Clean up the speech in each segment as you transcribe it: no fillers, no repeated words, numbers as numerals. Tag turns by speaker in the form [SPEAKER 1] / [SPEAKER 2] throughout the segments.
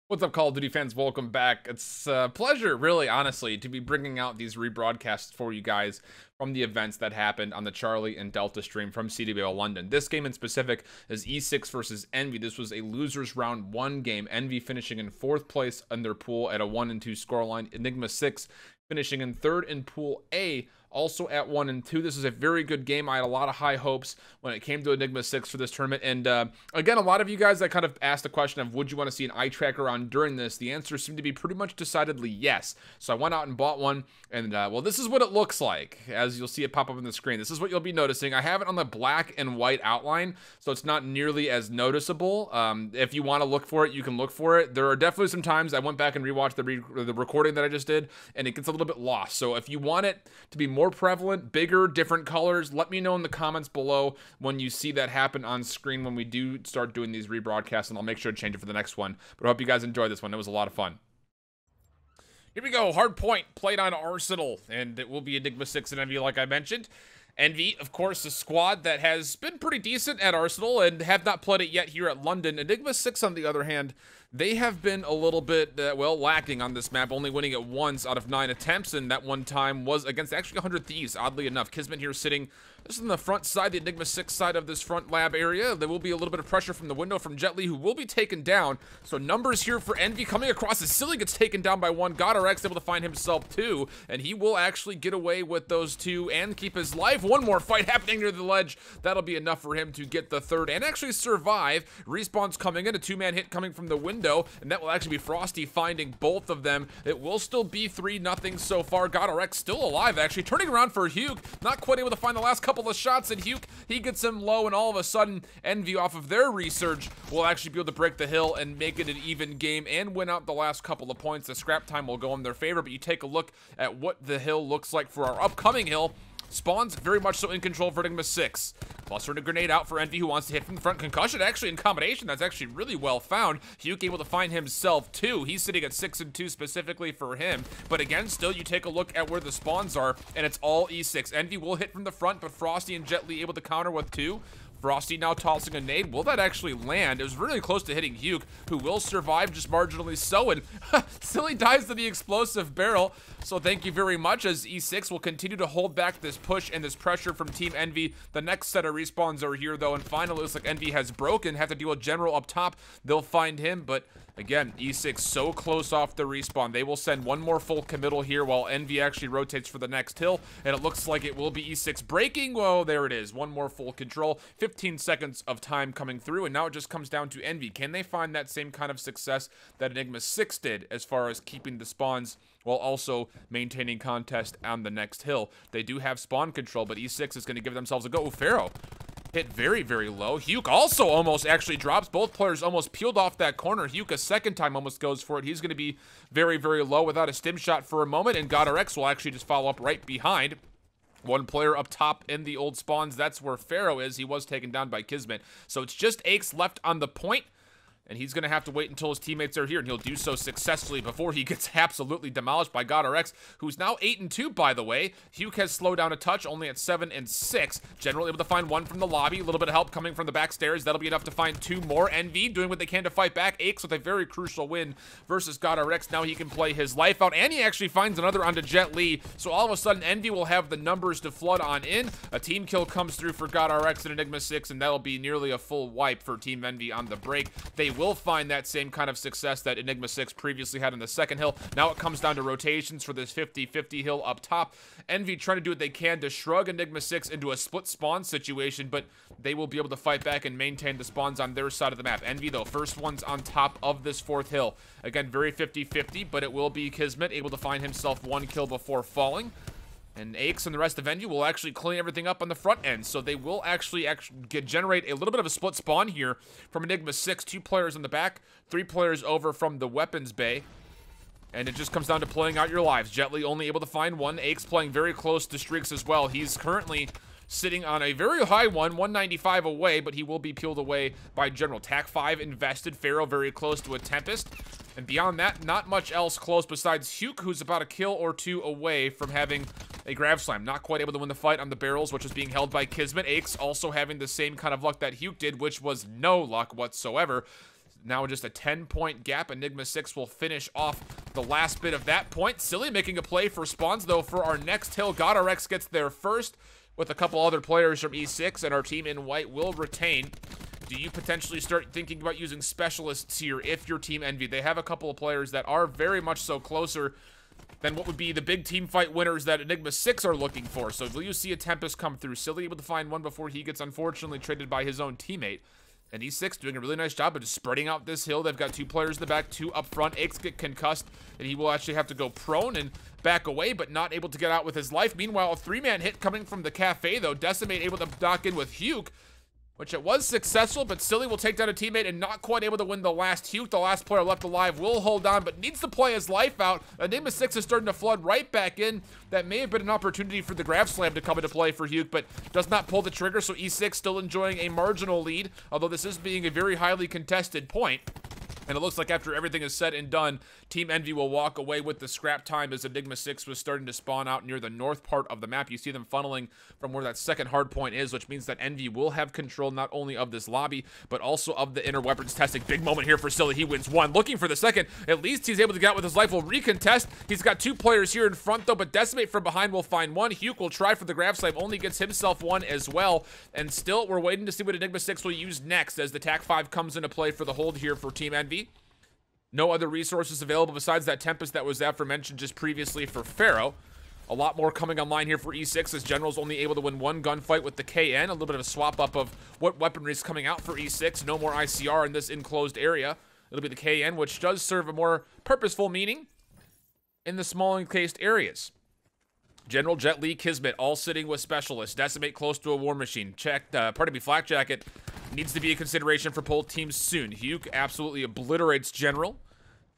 [SPEAKER 1] What's up, Call of Duty fans? Welcome back. It's a pleasure, really, honestly, to be bringing out these rebroadcasts for you guys from the events that happened on the Charlie and Delta stream from CWL London. This game in specific is E6 versus Envy. This was a losers round 1 game. Envy finishing in 4th place in their pool at a 1-2 scoreline. Enigma6 finishing in 3rd in Pool A, also at 1-2. This is a very good game. I had a lot of high hopes when it came to Enigma6 for this tournament. And again, a lot of you guys that kind of asked the question of, would you want to see an eye tracker on during this? The answer seemed to be pretty much decidedly yes. So I went out and bought one. And well, this is what it looks like, as you'll see it pop up on the screen. This is what you'll be noticing. I have it on the black and white outline, so it's not nearly as noticeable. If you want to look for it, you can look for it. There are definitely some times I went back and rewatched the recording that I just did, and it gets a little bit lost. So if you want it to be more prevalent, bigger, different colors, let me know in the comments below when you see that happen on screen when we do start doing these rebroadcasts, and I'll make sure to change it for the next one. But I hope you guys enjoyed this one. It was a lot of fun. Here we go. Hard point played on Arsenal, and it will be Enigma6 and Envy, like I mentioned. Envy, of course, a squad that has been pretty decent at Arsenal and have not played it yet here at London. Enigma6, on the other hand, they have been a little bit, well, lacking on this map, only winning it once out of 9 attempts, and that one time was against actually 100 Thieves, oddly enough. Kismet here sitting just on the front side, the Enigma6 side of this front lab area. There will be a little bit of pressure from the window from Jetli, who will be taken down. So numbers here for Envy coming across as Silly gets taken down by 1. GodRx able to find himself 2, and he will actually get away with those 2 and keep his life. One more fight happening near the ledge. That'll be enough for him to get the 3rd and actually survive. Respawn's coming in, a 2-man hit coming from the window, and that will actually be Frosty finding both of them. It will still be 3-0 so far. GodRx still alive, actually. Turning around for Hugh, not quite able to find the last couple of shots, and Hugh, he gets him low, and all of a sudden, Envy off of their research will actually be able to break the hill and make it an even game and win out the last couple of points. The scrap time will go in their favor, but you take a look at what the hill looks like for our upcoming hill. Spawn's very much so in control for Enigma6. Clustering a grenade out for Envy, who wants to hit from the front. Concussion actually in combination. That's actually really well found. Hugh able to find himself 2. He's sitting at 6-2 specifically for him. But again, still you take a look at where the spawns are, and it's all E6. Envy will hit from the front, but Frosty and Jetli able to counter with 2. Frosty now tossing a nade. Will that actually land? It was really close to hitting Hugh, who will survive just marginally so, and Silly dies to the explosive barrel. So thank you very much, as E6 will continue to hold back this push and this pressure from Team Envy. The next set of respawns are here, though, and finally looks like Envy has broken. Have to deal with General up top. They'll find him, but again, E6 so close off the respawn. They will send one more full committal here while Envy actually rotates for the next hill, and it looks like it will be E6 breaking. Whoa, there it is. One more full control. 15 seconds of time coming through, and now it just comes down to Envy. Can they find that same kind of success that Enigma6 did as far as keeping the spawns while also maintaining contest on the next hill? They do have spawn control, but E6 is going to give themselves a go. Oh, Pharaoh hit very, very low. Hugh also almost actually drops. Both players almost peeled off that corner. Hugh a second time almost goes for it. He's going to be very, very low without a stim shot for a moment, and GodRx will actually just follow up right behind. One player up top in the old spawns. That's where Pharaoh is. He was taken down by Kismet. So it's just Aches left on the point, and he's going to have to wait until his teammates are here, and he'll do so successfully before he gets absolutely demolished by GodRx, who's now 8-2, by the way. Hugh has slowed down a touch, only at 7-6. General able to find 1 from the lobby. A little bit of help coming from the back stairs. That'll be enough to find 2 more. Envy doing what they can to fight back. Aches with a very crucial win versus GodRx. Now he can play his life out, and he actually finds another onto Jetli. So all of a sudden, Envy will have the numbers to flood on in. A team kill comes through for GodRx and Enigma6, and that'll be nearly a full wipe for Team Envy on the break. They will find that same kind of success that Enigma6 previously had on the second hill. Now it comes down to rotations for this 50-50 hill up top. Envy trying to do what they can to shrug Enigma6 into a split spawn situation, but they will be able to fight back and maintain the spawns on their side of the map. Envy, though, first one's on top of this 4th hill. Again, very 50-50, but it will be Kismet able to find himself 1 kill before falling. And Aches and the rest of Envy will actually clean everything up on the front end. So they will actually generate a little bit of a split spawn here from Enigma6. 2 players in the back, 3 players over from the weapons bay. And it just comes down to playing out your lives. Jetli only able to find 1. Aches playing very close to streaks as well. He's currently sitting on a very high one, 195 away, but he will be peeled away by General. TAC 5 invested. Pharaoh very close to a Tempest. And beyond that, not much else close besides Hugh, who's about a kill or 2 away from having a grab slam. Not quite able to win the fight on the barrels, which is being held by Kismet. Aches also having the same kind of luck that Hugh did, which was no luck whatsoever. Now just a 10-point gap. Enigma6 will finish off the last bit of that point. Silly making a play for spawns, though, for our next hill. GodRx gets there first with a couple other players from E6, and our team in white will retain. Do you potentially start thinking about using specialists here if your team Envy? They have a couple of players that are very much so closer than what would be the big team fight winners that Enigma6 are looking for. So will you see a Tempest come through? Silly able to find one before he gets unfortunately traded by his own teammate. And E6 doing a really nice job of just spreading out this hill. They've got 2 players in the back, 2 up front. Aix get concussed, and he will actually have to go prone and back away, but not able to get out with his life. Meanwhile, a 3-man hit coming from the cafe, though. Decimate able to knock in with Huke, which it was successful, but Silly will take down a teammate and not quite able to win the last. Huke, the last player left alive, will hold on, but needs to play his life out. Enigma6 is starting to flood right back in. That may have been an opportunity for the grab slam to come into play for Huke, but does not pull the trigger, so E6 still enjoying a marginal lead, although this is being a very highly contested point. And it looks like after everything is said and done, Team Envy will walk away with the scrap time as Enigma6 was starting to spawn out near the north part of the map. You see them funneling from where that second hard point is, which means that Envy will have control not only of this lobby, but also of the inner weapons testing. Big moment here for Silly. He wins 1. Looking for the second. At least he's able to get out with his life. Will recontest. He's got 2 players here in front, though, but Decimate from behind will find 1. Huke will try for the grab slam. Only gets himself 1 as well. And still, we're waiting to see what Enigma6 will use next as the TAC 5 comes into play for the hold here for Team Envy. No other resources available besides that Tempest that was aforementioned just previously for Pharaoh. A lot more coming online here for E6 as General's only able to win 1 gunfight with the KN. A little bit of a swap up of what weaponry is coming out for E6. No more ICR in this enclosed area. It'll be the KN, which does serve a more purposeful meaning in the small encased areas. General, Jet Li, Kismet, all sitting with specialists. Decimate close to a war machine. Flak Jacket needs to be a consideration for both teams soon. Huke absolutely obliterates General.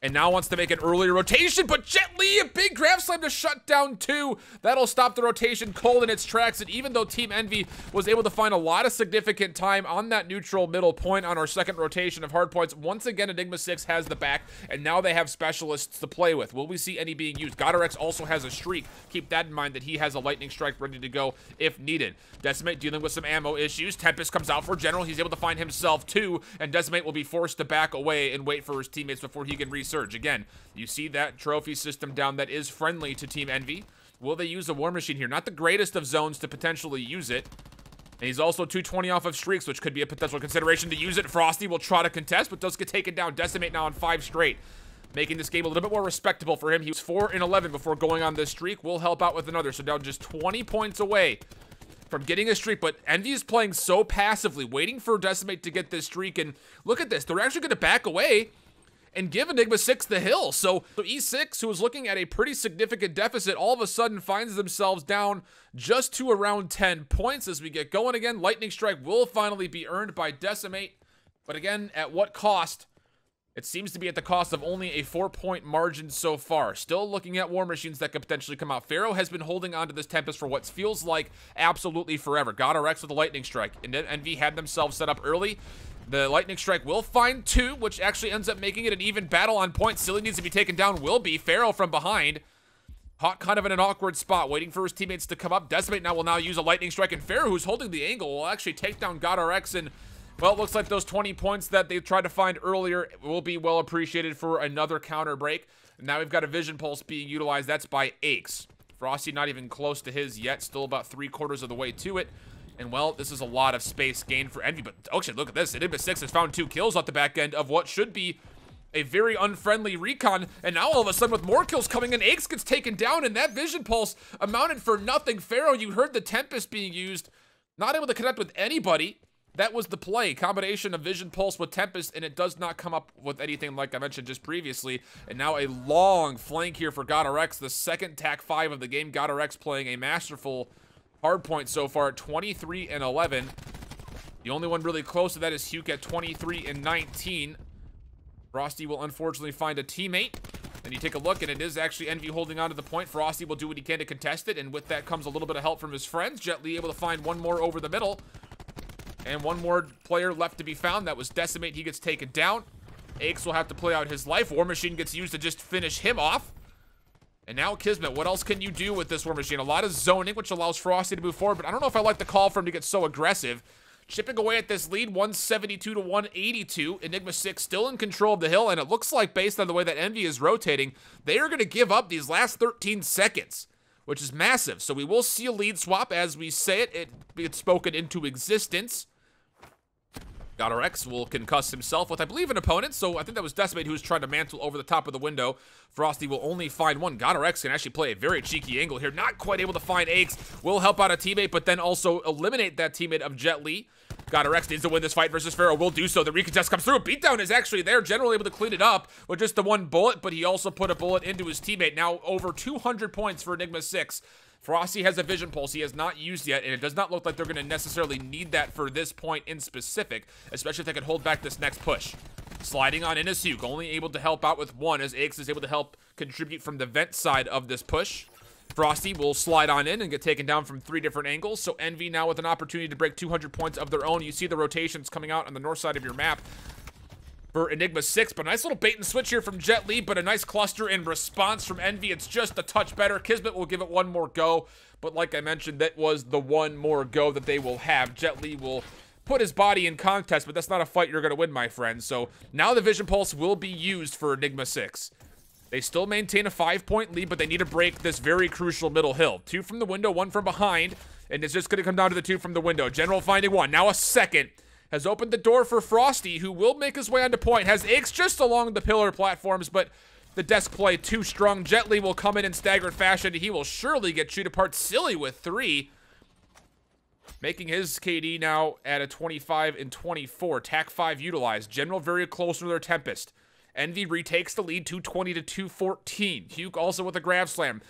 [SPEAKER 1] And now wants to make an earlier rotation, but Jet Li, a big grab slam to shut down 2. That'll stop the rotation cold in its tracks. And even though Team Envy was able to find a lot of significant time on that neutral middle point on our second rotation of hard points, once again, Enigma6 has the back, and now they have specialists to play with. Will we see any being used? GodRx also has a streak. Keep that in mind that he has a lightning strike ready to go if needed. Decimate dealing with some ammo issues. Tempest comes out for General. He's able to find himself 2, and Decimate will be forced to back away and wait for his teammates before he can resurge. Again, you see that trophy system down that is friendly to Team Envy. Will they use a war machine here? Not the greatest of zones to potentially use it. And he's also 220 off of streaks, which could be a potential consideration to use it. Frosty will try to contest, but does get taken down. Decimate now on 5 straight, making this game a little bit more respectable for him. He was 4-11 before going on this streak. Will help out with another, so down just 20 points away from getting a streak, but Envy is playing so passively, waiting for Decimate to get this streak, and look at this. They're actually going to back away and give Enigma6 the hill. So E6, who was looking at a pretty significant deficit, all of a sudden finds themselves down just to around 10 points as we get going again. Lightning Strike will finally be earned by Decimate, but again, at what cost? It seems to be at the cost of only a 4-point margin so far. Still looking at war machines that could potentially come out. Pharaoh has been holding on to this Tempest for what feels like absolutely forever. GodRx with the Lightning Strike, and then Envy had themselves set up early. The Lightning Strike will find 2, which actually ends up making it an even battle on points. Silly needs to be taken down. Will be. Pharaoh from behind. Hawk kind of in an awkward spot, waiting for his teammates to come up. Decimate now will now use a Lightning Strike, and Pharaoh, who's holding the angle, will actually take down GodRx, and, well, it looks like those 20 points that they tried to find earlier will be well appreciated for another counter break. And now we've got a Vision Pulse being utilized. That's by Aix. Frosty not even close to his yet. Still about 3/4 of the way to it. And, well, this is a lot of space gained for Envy. But, actually, look at this. Enigma6 has found 2 kills off the back end of what should be a very unfriendly recon. And now, all of a sudden, with more kills coming in, Aix gets taken down. And that Vision Pulse amounted for nothing. Pharaoh, you heard the Tempest being used. Not able to connect with anybody. That was the play. Combination of Vision Pulse with Tempest, and it does not come up with anything like I mentioned just previously. And now a long flank here for GodRx. The second TAC 5 of the game. GodRx playing a masterful hard point so far at 23-11. The only one really close to that is Huke at 23-19. Frosty will unfortunately find a teammate. And you take a look, and it is actually Envy holding on to the point. Frosty will do what he can to contest it, and with that comes a little bit of help from his friends. Jet Li able to find one more over the middle. And one more player left to be found. That was Decimate. He gets taken down. Aix will have to play out his life. War Machine gets used to just finish him off. And now Kismet, what else can you do with this War Machine? A lot of zoning, which allows Frosty to move forward, but I don't know if I like the call for him to get so aggressive. chipping away at this lead, 172 to 182. Enigma6 still in control of the hill, and it looks like, based on the way that Envy is rotating, they are going to give up these last 13 seconds, which is massive. So we will see a lead swap as we say it. It's spoken into existence. GodRx will concuss himself with, I believe, an opponent. So I think that was Decimate who was trying to mantle over the top of the window. Frosty will only find one. GodRx can actually play a very cheeky angle here. Not quite able to find Aches. Will help out a teammate, but then also eliminate that teammate of Jet Li. GodRx needs to win this fight versus Pharaoh. Will do so. The recontest comes through. Beatdown is actually there. General able to clean it up with just the one bullet, but he also put a bullet into his teammate. Now over 200 points for Enigma6. Frosty has a vision pulse he has not used yet, and it does not look like they're going to necessarily need that for this point in specific, especially if they can hold back this next push. Sliding on Inasuke, only able to help out with one, as Aches is able to help contribute from the vent side of this push. Frosty will slide on in and get taken down from 3 different angles, so Envy now with an opportunity to break 200 points of their own. You see the rotations coming out on the north side of your map for Enigma6, but a nice little bait and switch here from Jet Li, but a nice cluster in response from Envy. It's just a touch better. Kismet will give it one more go, but like I mentioned, that was the one more go that they will have. Jet Li will put his body in contest, but that's not a fight you're going to win, my friend. So now the Vision Pulse will be used for Enigma6. They still maintain a 5-point lead, but they need to break this very crucial middle hill. 2 from the window, 1 from behind, and it's just going to come down to the 2 from the window. General finding 1. Now a second. Has opened the door for Frosty, who will make his way onto point. Has Aches just along the pillar platforms, but the desk play too strong. Jet Li will come in staggered fashion. He will surely get chewed apart. Silly with 3. Making his KD now at a 25 and 24. TAC 5 utilized. General very close to their Tempest. Envy retakes the lead, 220 to 214. Huke also with a grab slam.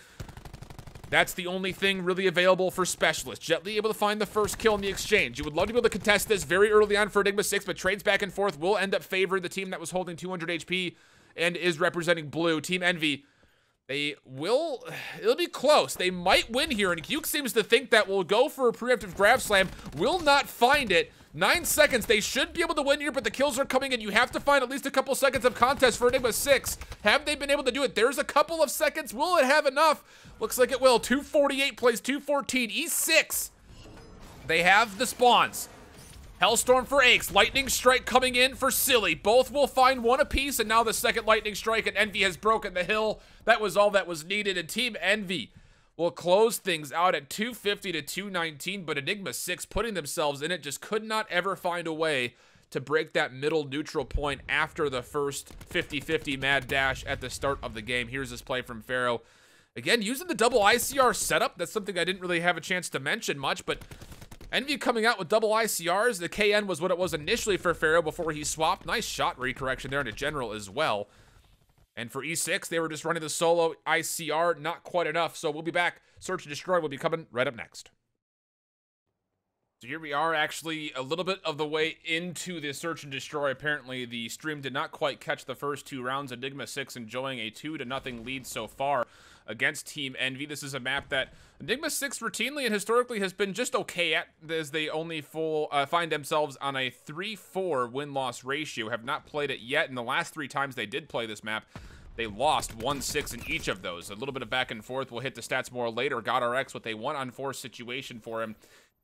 [SPEAKER 1] That's the only thing really available for Specialist. Jet Li able to find the first kill in the exchange. You would love to be able to contest this very early on for Enigma6, but trades back and forth will end up favoring the team that was holding 200 HP and is representing blue. Team Envy, it'll be close. They might win here, and Huke seems to think that will go for a preemptive grab slam. Will not find it. 9 seconds. They should be able to win here, but the kills are coming in. You have to find at least a couple seconds of contest for Enigma6. Have they been able to do it? There's a couple of seconds. Will it have enough? Looks like it will. 248 plays 214. E6. They have the spawns. Hellstorm for Aches. Lightning Strike coming in for Silly. Both will find 1 apiece, and now the second Lightning Strike, and Envy has broken the hill. That was all that was needed, and Team Envy will close things out at 250 to 219, but Enigma6 putting themselves in it just could not ever find a way to break that middle neutral point after the first 50-50 mad dash at the start of the game. Here's this play from Pharaoh. Again, using the double ICR setup. That's something I didn't really have a chance to mention much, but Envy coming out with double ICRs. The KN was what it was initially for Pharaoh before he swapped. Nice shot recorrection there into General as well. And for E6, they were just running the solo ICR, not quite enough. So we'll be back. Search and Destroy will be coming right up next. So here we are, actually a little bit of the way into the Search and Destroy. Apparently, the stream did not quite catch the first 2 rounds. Enigma6 enjoying a 2-0 lead so far against Team Envy. This is a map that Enigma6 routinely and historically has been just okay at, as they only find themselves on a 3-4 win-loss ratio. Have not played it yet. In the last 3 times they did play this map, they lost 1-6 in each of those. A little bit of back and forth. We'll hit the stats more later. GodRx with a 1-on-4 situation for him.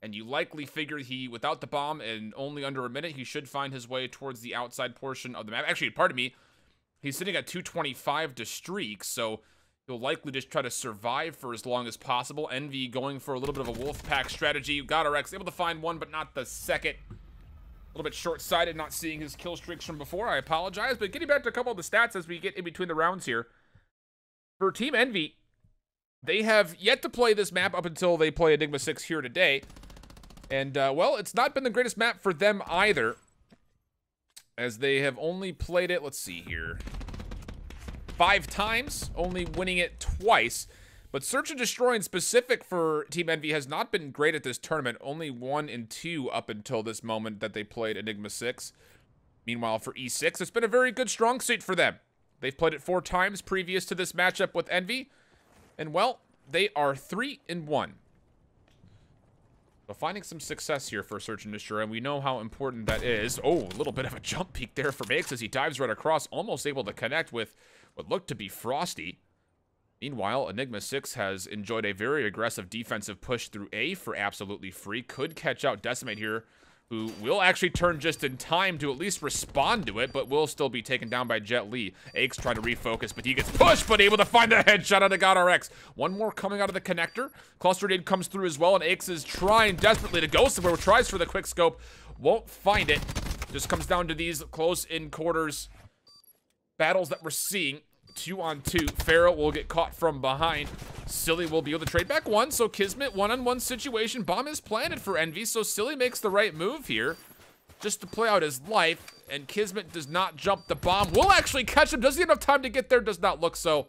[SPEAKER 1] And you likely figure he, without the bomb and only under a minute, he should find his way towards the outside portion of the map. Actually, pardon me, he's sitting at 225 to streak, so he'll likely just try to survive for as long as possible. Envy going for a little bit of a wolf pack strategy. GodRx able to find one, but not the second. A little bit short-sighted, not seeing his kill streaks from before. I apologize, but getting back to a couple of the stats as we get in between the rounds here. For Team Envy, they have yet to play this map up until they play Enigma6 here today. And, well, it's not been the greatest map for them either, as they have only played it, let's see here, 5 times, only winning it twice. But Search and Destroy in specific for Team Envy has not been great at this tournament. Only 1-2 up until this moment that they played Enigma6. Meanwhile, for E6, it's been a very good strong suit for them. They've played it 4 times previous to this matchup with Envy. And, well, they are 3-1. So finding some success here for Search and Destroy, and we know how important that is. Oh, a little bit of a jump peek there for Aches as he dives right across, almost able to connect with what looked to be Frosty. Meanwhile, Enigma6 has enjoyed a very aggressive defensive push through A for absolutely free. Could catch out Decimate here who will actually turn just in time to at least respond to it, but will still be taken down by Jet Li. Aches trying to refocus, but he gets pushed, but able to find the headshot out of GodRx. One more coming out of the connector. Cluster Nade comes through as well, and Aches is trying desperately to go somewhere, tries for the quick scope, won't find it. Just comes down to these close-in quarters battles that we're seeing. 2-on-2. Pharaoh will get caught from behind. Silly will be able to trade back one, so Kismet one-on-one situation. Bomb is planted for Envy, so Silly makes the right move here just to play out his life, and Kismet does not jump the bomb. Will actually catch him. Does he have enough time to get there? Does not look so.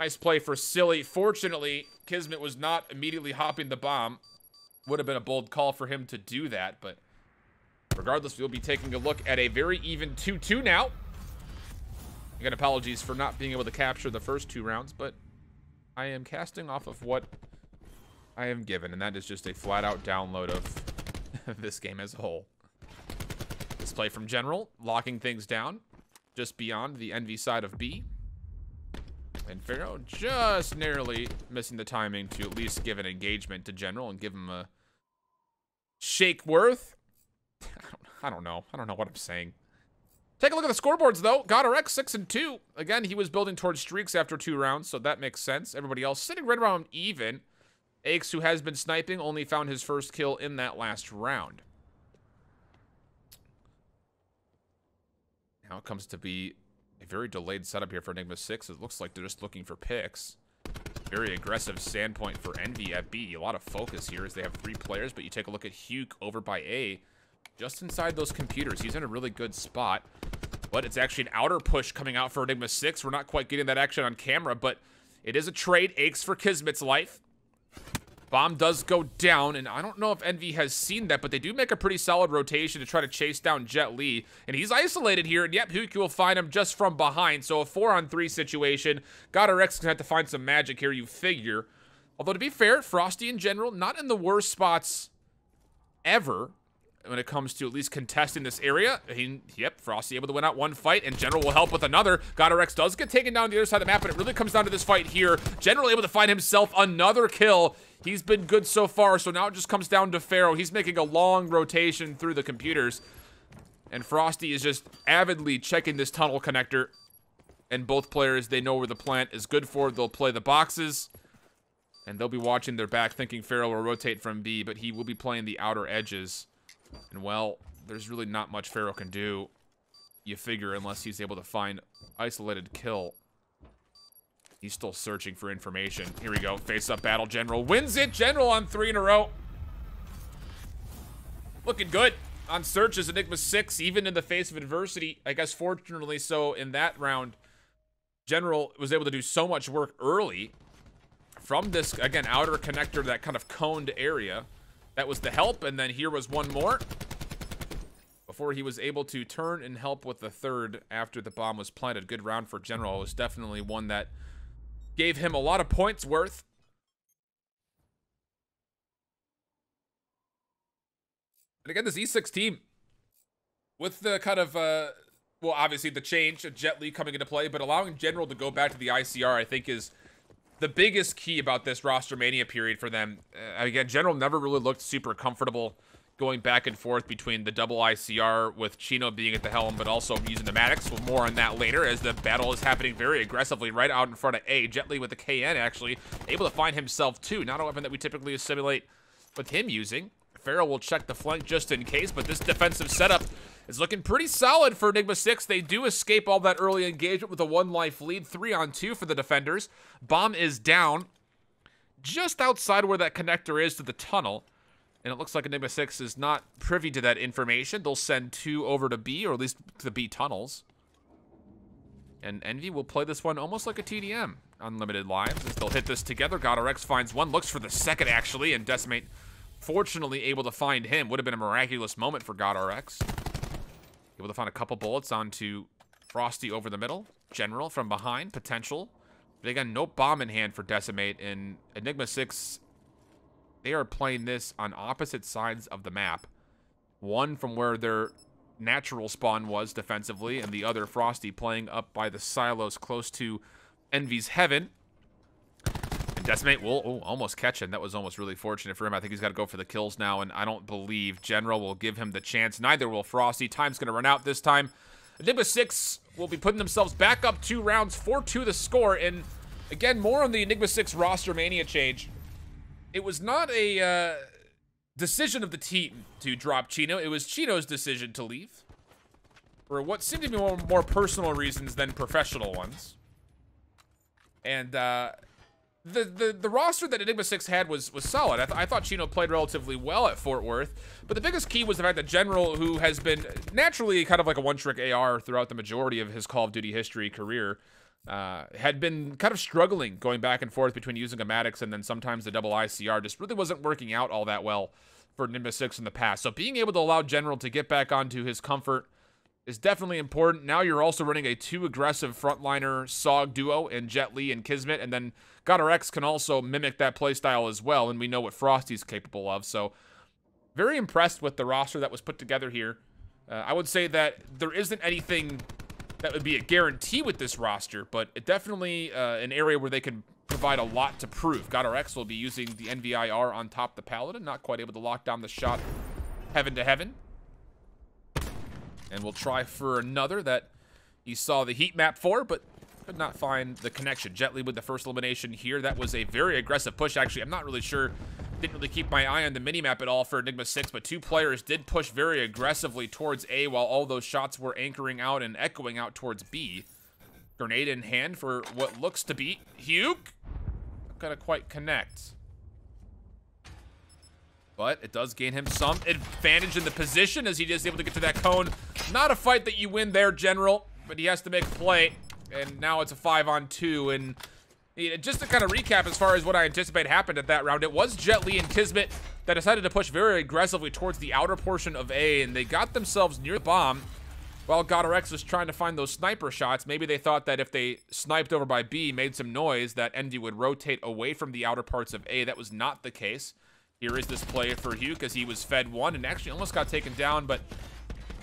[SPEAKER 1] Nice play for Silly. Fortunately, Kismet was not immediately hopping the bomb. Would have been a bold call for him to do that, but regardless, we'll be taking a look at a very even 2-2 now. Again, apologies for not being able to capture the first 2 rounds, but I am casting off of what I am given, and that is just a flat-out download of this game as a whole. This play from General, locking things down just beyond the Envy side of B. And Pharaoh just narrowly missing the timing to at least give an engagement to General and give him a shake worth. I don't know what I'm saying. Take a look at the scoreboards, though. GodRx 6-2. Again, he was building towards streaks after 2 rounds, so that makes sense. Everybody else sitting right around even. Aches, who has been sniping, only found his first kill in that last round. Now it comes to be a very delayed setup here for Enigma6. It looks like they're just looking for picks. Very aggressive standpoint for Envy at B. A lot of focus here as they have 3 players, but you take a look at Huke over by A. Just inside those computers. He's in a really good spot. But it's actually an outer push coming out for Enigma6. We're not quite getting that action on camera, but it is a trade. Aches for Kismet's life. Bomb does go down, and I don't know if Envy has seen that, but they do make a pretty solid rotation to try to chase down Jet Li. And he's isolated here, and yep, Huke will find him just from behind. So a 4-on-3 situation. GodRx is going to have to find some magic here, you figure. Although, to be fair, Frosty in general, not in the worst spots ever when it comes to at least contesting this area. Yep, Frosty able to win out 1 fight, and General will help with another. GodRx does get taken down the other side of the map, but it really comes down to this fight here. General able to find himself another kill. He's been good so far, so now it just comes down to Pharaoh. He's making a long rotation through the computers, and Frosty is just avidly checking this tunnel connector, and both players, they know where the plant is good for. They'll play the boxes, and they'll be watching their back, thinking Pharaoh will rotate from B, but he will be playing the outer edges. And, well, there's really not much Pharaoh can do, you figure, unless he's able to find isolated kill. He's still searching for information. Here we go. Face-up battle. General wins it. General on 3 in a row. Looking good on searches. Enigma6, even in the face of adversity. I guess, fortunately so, in that round, General was able to do so much work early from this, again, outer connector, that kind of coned area. That was the help, and then here was one more before he was able to turn and help with the third after the bomb was planted. Good round for General. It was definitely one that gave him a lot of points worth. And again, this E6 team, with the kind of, well, obviously the change of Jet Li coming into play, but allowing General to go back to the ICR, I think, is the biggest key about this roster mania period for them. Again, General never really looked super comfortable going back and forth between the double ICR with Chino being at the helm, but also using the Maddox. We'll more on that later as the battle is happening very aggressively right out in front of A. Jet Li with the KN actually able to find himself too. Not a weapon that we typically assimilate with him using. Pharaoh will check the flank just in case, but this defensive setup is looking pretty solid for Enigma6. They do escape all that early engagement with a 1-life lead. 3-on-2 for the defenders. Bomb is down just outside where that connector is to the tunnel. And it looks like Enigma6 is not privy to that information. They'll send 2 over to B, or at least to the B tunnels. And Envy will play this one almost like a TDM. Unlimited lives as they'll hit this together. GodRx finds one, looks for the second actually, and Decimate fortunately able to find him. Would have been a miraculous moment for GodRx. Able to find a couple bullets onto Frosty over the middle. General from behind, potential. But again, no bomb in hand for Decimate. And Enigma6, they are playing this on opposite sides of the map. One from where their natural spawn was defensively, and the other, Frosty, playing up by the silos close to Envy's heaven. And Decimate will almost catch him. That was almost really fortunate for him. I think he's got to go for the kills now, and I don't believe General will give him the chance. Neither will Frosty. Time's going to run out this time. Enigma6 will be putting themselves back up 2 rounds, 4-2 the score, and again, more on the Enigma6 roster mania change. It was not a decision of the team to drop Chino. It was Chino's decision to leave for what seemed to be more personal reasons than professional ones. And the roster that Enigma6 had was solid. I thought Chino played relatively well at Fort Worth, but the biggest key was the fact that General, who has been naturally kind of like a one-trick AR throughout the majority of his Call of Duty history career, had been kind of struggling going back and forth between using a Maddox and then sometimes the double ICR. Just really wasn't working out all that well for Enigma6 in the past. So being able to allow General to get back onto his comfort is definitely important. Now you're also running a 2 aggressive frontliner SOG duo in Jet Li and Kismet, and then GodRx can also mimic that playstyle as well, and we know what Frosty's capable of. So very impressed with the roster that was put together here. I would say that there isn't anything that would be a guarantee with this roster, but it definitely an area where they can provide a lot to prove. GodRx will be using the NVIR on top the Paladin, not quite able to lock down the shot heaven to heaven. And we'll try for another that he saw the heat map for, but could not find the connection. Jet Li with the first elimination here. That was a very aggressive push, actually. I'm not really sure. Didn't really keep my eye on the minimap at all for Enigma6, but 2 players did push very aggressively towards A while all those shots were anchoring out and echoing out towards B. Grenade in hand for what looks to be Hugh. Not gonna quite connect. But it does gain him some advantage in the position as he is able to get to that cone. Not a fight that you win there, General, but he has to make a play. And now it's a 5-on-2. And just to kind of recap as far as what I anticipate happened at that round, it was Jet Li and Kismet that decided to push very aggressively towards the outer portion of A, and they got themselves near the bomb while GodRx was trying to find those sniper shots. Maybe they thought that if they sniped over by B, made some noise, that Envy would rotate away from the outer parts of A. That was not the case. Here is this play for Hugh because he was fed one and actually almost got taken down, but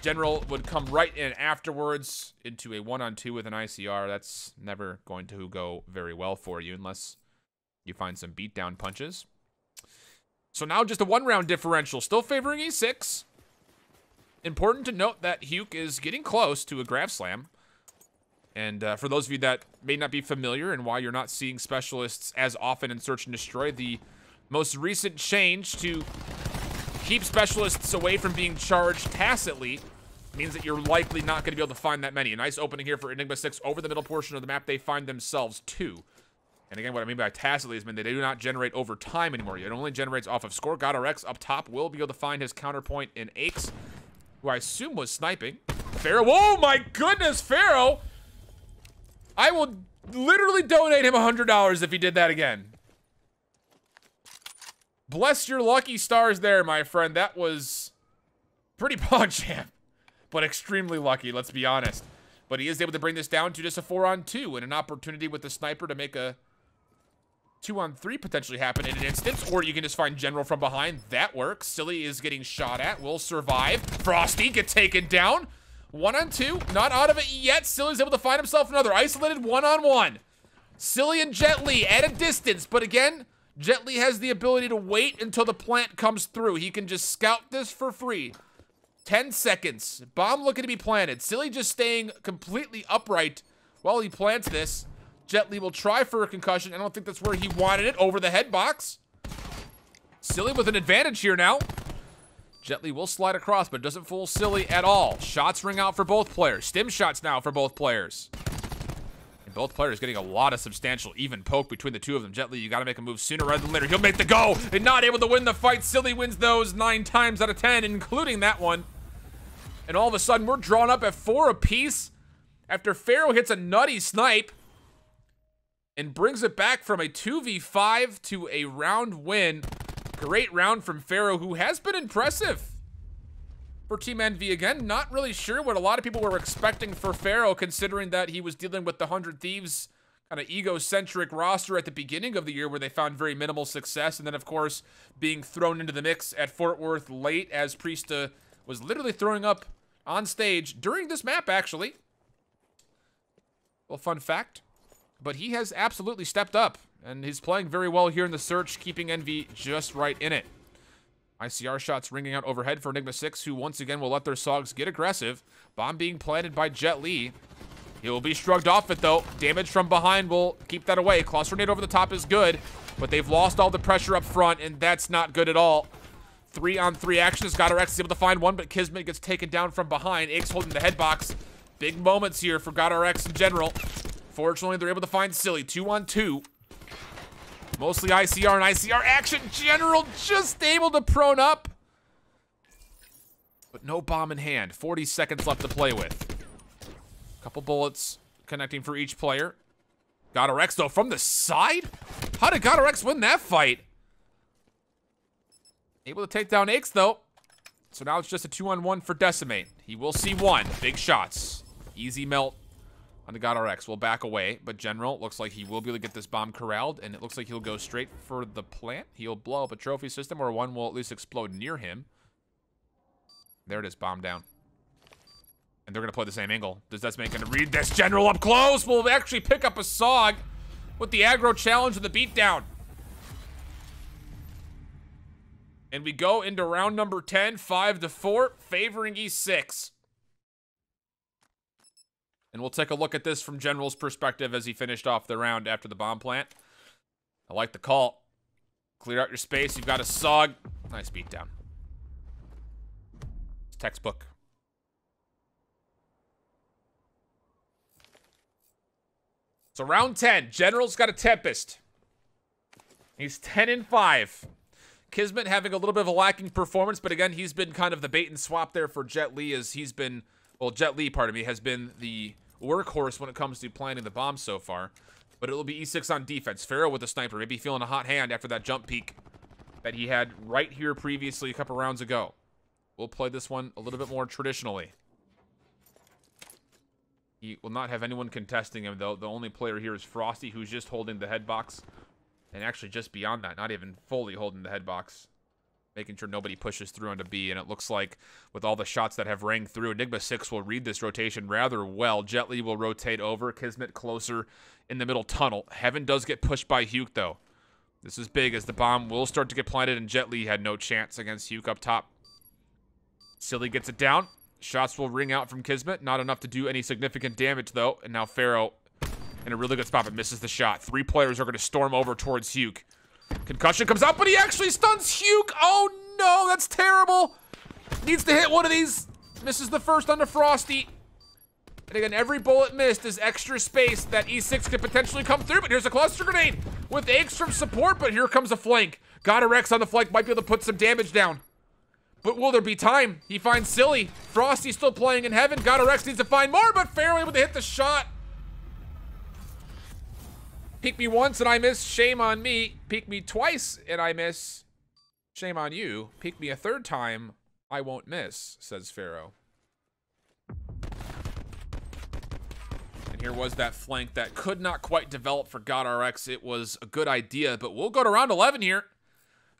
[SPEAKER 1] General would come right in afterwards into a 1-on-2 with an ICR. That's never going to go very well for you unless you find some beatdown punches. So now just a 1-round differential, still favoring E6. Important to note that Hugh is getting close to a grab slam. And for those of you that may not be familiar and why you're not seeing specialists as often in Search and Destroy, the most recent change to keep specialists away from being charged tacitly means that you're likely not going to be able to find that many. A nice opening here for Enigma6 over the middle portion of the map. They find themselves 2. And again, what I mean by tacitly is that they do not generate over time anymore. It only generates off of score. GodRx up top will be able to find his counterpoint in Aches, who I assume was sniping. Pharaoh, oh my goodness, Pharaoh! I will literally donate him $100 if he did that again. Bless your lucky stars there, my friend. That was pretty PogChamp, but extremely lucky, let's be honest. But he is able to bring this down to just a 4-on-2 and an opportunity with the sniper to make a 2-on-3 potentially happen in an instance, or you can just find General from behind. That works. Silly is getting shot at, will survive. Frosty get taken down. 1-on-2, not out of it yet. Silly's able to find himself another isolated 1-on-1. Silly and Jet Li at a distance, but again, Jet Li has the ability to wait until the plant comes through. He can just scout this for free. 10 seconds. Bomb looking to be planted. Silly just staying completely upright while he plants this. Jet Li will try for a concussion. I don't think that's where he wanted it. Over the head box. Silly with an advantage here now. Jet Li will slide across, but doesn't fool Silly at all. Shots ring out for both players. Stim shots now for both players. And both players getting a lot of substantial even poke between the two of them. Jet Li, you got to make a move sooner rather than later. He'll make the go and not able to win the fight. Silly wins those 9 times out of 10, including that one. And all of a sudden, we're drawn up at 4 apiece after Pharaoh hits a nutty snipe and brings it back from a 2v5 to a round win. Great round from Pharaoh, who has been impressive for Team Envy. Again, not really sure what a lot of people were expecting for Pharaoh, considering that he was dealing with the 100 Thieves kind of egocentric roster at the beginning of the year where they found very minimal success. And then, of course, being thrown into the mix at Fort Worth late as Priesta was literally throwing up on stage during this map, actually. Well, fun fact. But he has absolutely stepped up And he's playing very well here in the search, keeping Envy just right in it. ICR shots ringing out overhead for Enigma6, who once again will let their Sogs get aggressive. Bomb being planted by Jet Li. He will be shrugged off it, though. Damage from behind will keep that away. Cluster grenade over the top is good, but they've lost all the pressure up front, and that's not good at all. 3-on-3 action as GodRx is able to find one, but Kismet gets taken down from behind. Aches holding the head box. Big moments here for GodRx in general. Fortunately, they're able to find Silly. 2-on-2. Mostly ICR and ICR action. General just able to prone up. But no bomb in hand. 40 seconds left to play with. Couple bullets connecting for each player. GodRx, though, from the side? How did GodRx win that fight? Able to take down Aches, though. So now it's just a 2-on-1 for Decimate. He will see one. Big shots. Easy melt on the GodRx. Will back away, but General looks like he will be able to get this bomb corralled, and it looks like he'll go straight for the plant. He'll blow up a trophy system, or one will at least explode near him. There it is, bomb down. And they're going to play the same angle. Does Decimate going to read this? General up close will actually pick up a Sog with the aggro challenge and the beatdown. And we go into round number 10, 5-4, favoring E6. And we'll take a look at this from General's perspective as he finished off the round after the bomb plant. I like the call. Clear out your space. You've got a Sog. Nice beatdown. It's textbook. So round 10. General's got a Tempest. He's 10-5. Kismet having a little bit of a lacking performance, but again, he's been kind of the bait and swap there for Jet Li, as he's been, well, Jet Li, pardon me, has been the workhorse when it comes to planting the bomb so far. But it'll be E6 on defense. Pharaoh with the sniper, maybe feeling a hot hand after that jump peek that he had right here previously a couple rounds ago. We'll play this one a little bit more traditionally. He will not have anyone contesting him, though. The only player here is Frosty, who's just holding the head box. And actually just beyond that, not even fully holding the head box. Making sure nobody pushes through onto B. And it looks like with all the shots that have rang through, Enigma6 will read this rotation rather well. Jet Li will rotate over. Kismet closer in the middle tunnel. Heaven does get pushed by Huke, though. This is big as the bomb will start to get planted, and Jet Li had no chance against Huke up top. Silly gets it down. Shots will ring out from Kismet. Not enough to do any significant damage, though. And now Pharaoh in a really good spot, but misses the shot. 3 players are going to storm over towards Huke. Concussion comes out, but he actually stuns Huke. Oh, no, that's terrible. Needs to hit one of these. Misses the first onto Frosty. And again, every bullet missed is extra space that E6 could potentially come through, but here's a cluster grenade with Aches from support, but here comes a flank. GodRx on the flank might be able to put some damage down. But will there be time? He finds Silly. Frosty still playing in heaven. GodRx needs to find more, but Pharaoh able to hit the shot. Peek me once and I miss, shame on me. Peek me twice and I miss, shame on you. Peek me a third time, I won't miss, says Pharaoh. And here was that flank that could not quite develop for GodRx. It was a good idea, but we'll go to round 11 here.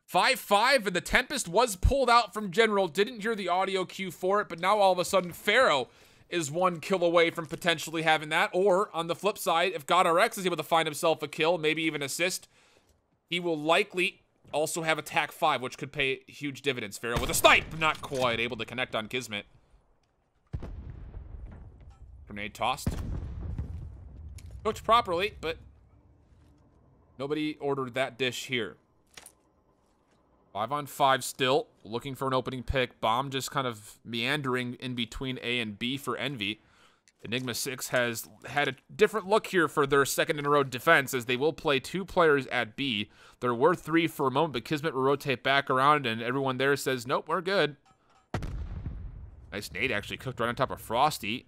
[SPEAKER 1] 5-5, and the Tempest was pulled out from General. Didn't hear the audio cue for it, but now all of a sudden Pharaoh is 1 kill away from potentially having that. Or, on the flip side, if GodRx is able to find himself a kill, maybe even assist, he will likely also have attack 5, which could pay huge dividends. Pharaoh with a snipe! Not quite able to connect on Kismet. Grenade tossed. Cooked properly, but nobody ordered that dish here. 5-on-5 still, looking for an opening pick. Bomb just kind of meandering in between A and B for Envy. Enigma6 has had a different look here for their second in a row defense, as they will play 2 players at B. There were 3 for a moment, but Kismet will rotate back around, and everyone there says, nope, we're good. Nice nade actually cooked right on top of Frosty.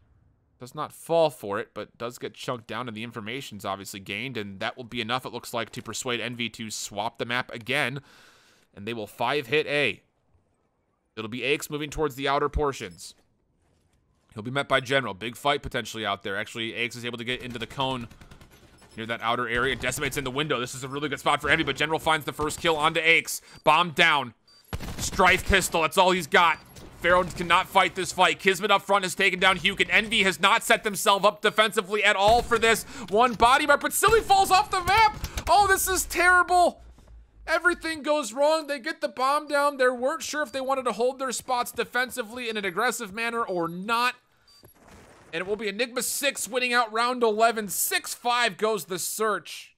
[SPEAKER 1] Does not fall for it, but does get chunked down, and the information's obviously gained, and that will be enough, it looks like, to persuade Envy to swap the map again. And they will 5-hit A. It'll be Aches moving towards the outer portions. He'll be met by General. Big fight potentially out there. Actually, Aches is able to get into the cone near that outer area. Decimates in the window. This is a really good spot for Envy, but General finds the first kill onto Aches. Bomb down. Strife pistol. That's all he's got. Pharaoh cannot fight this fight. Kismet up front has taken down Huke, and Envy has not set themselves up defensively at all for this. 1 body mark, but Silly falls off the map. Oh, this is terrible. Everything goes wrong. They get the bomb down. They weren't sure if they wanted to hold their spots defensively in an aggressive manner or not. And it will be Enigma6 winning out round 11. 6-5 goes the search.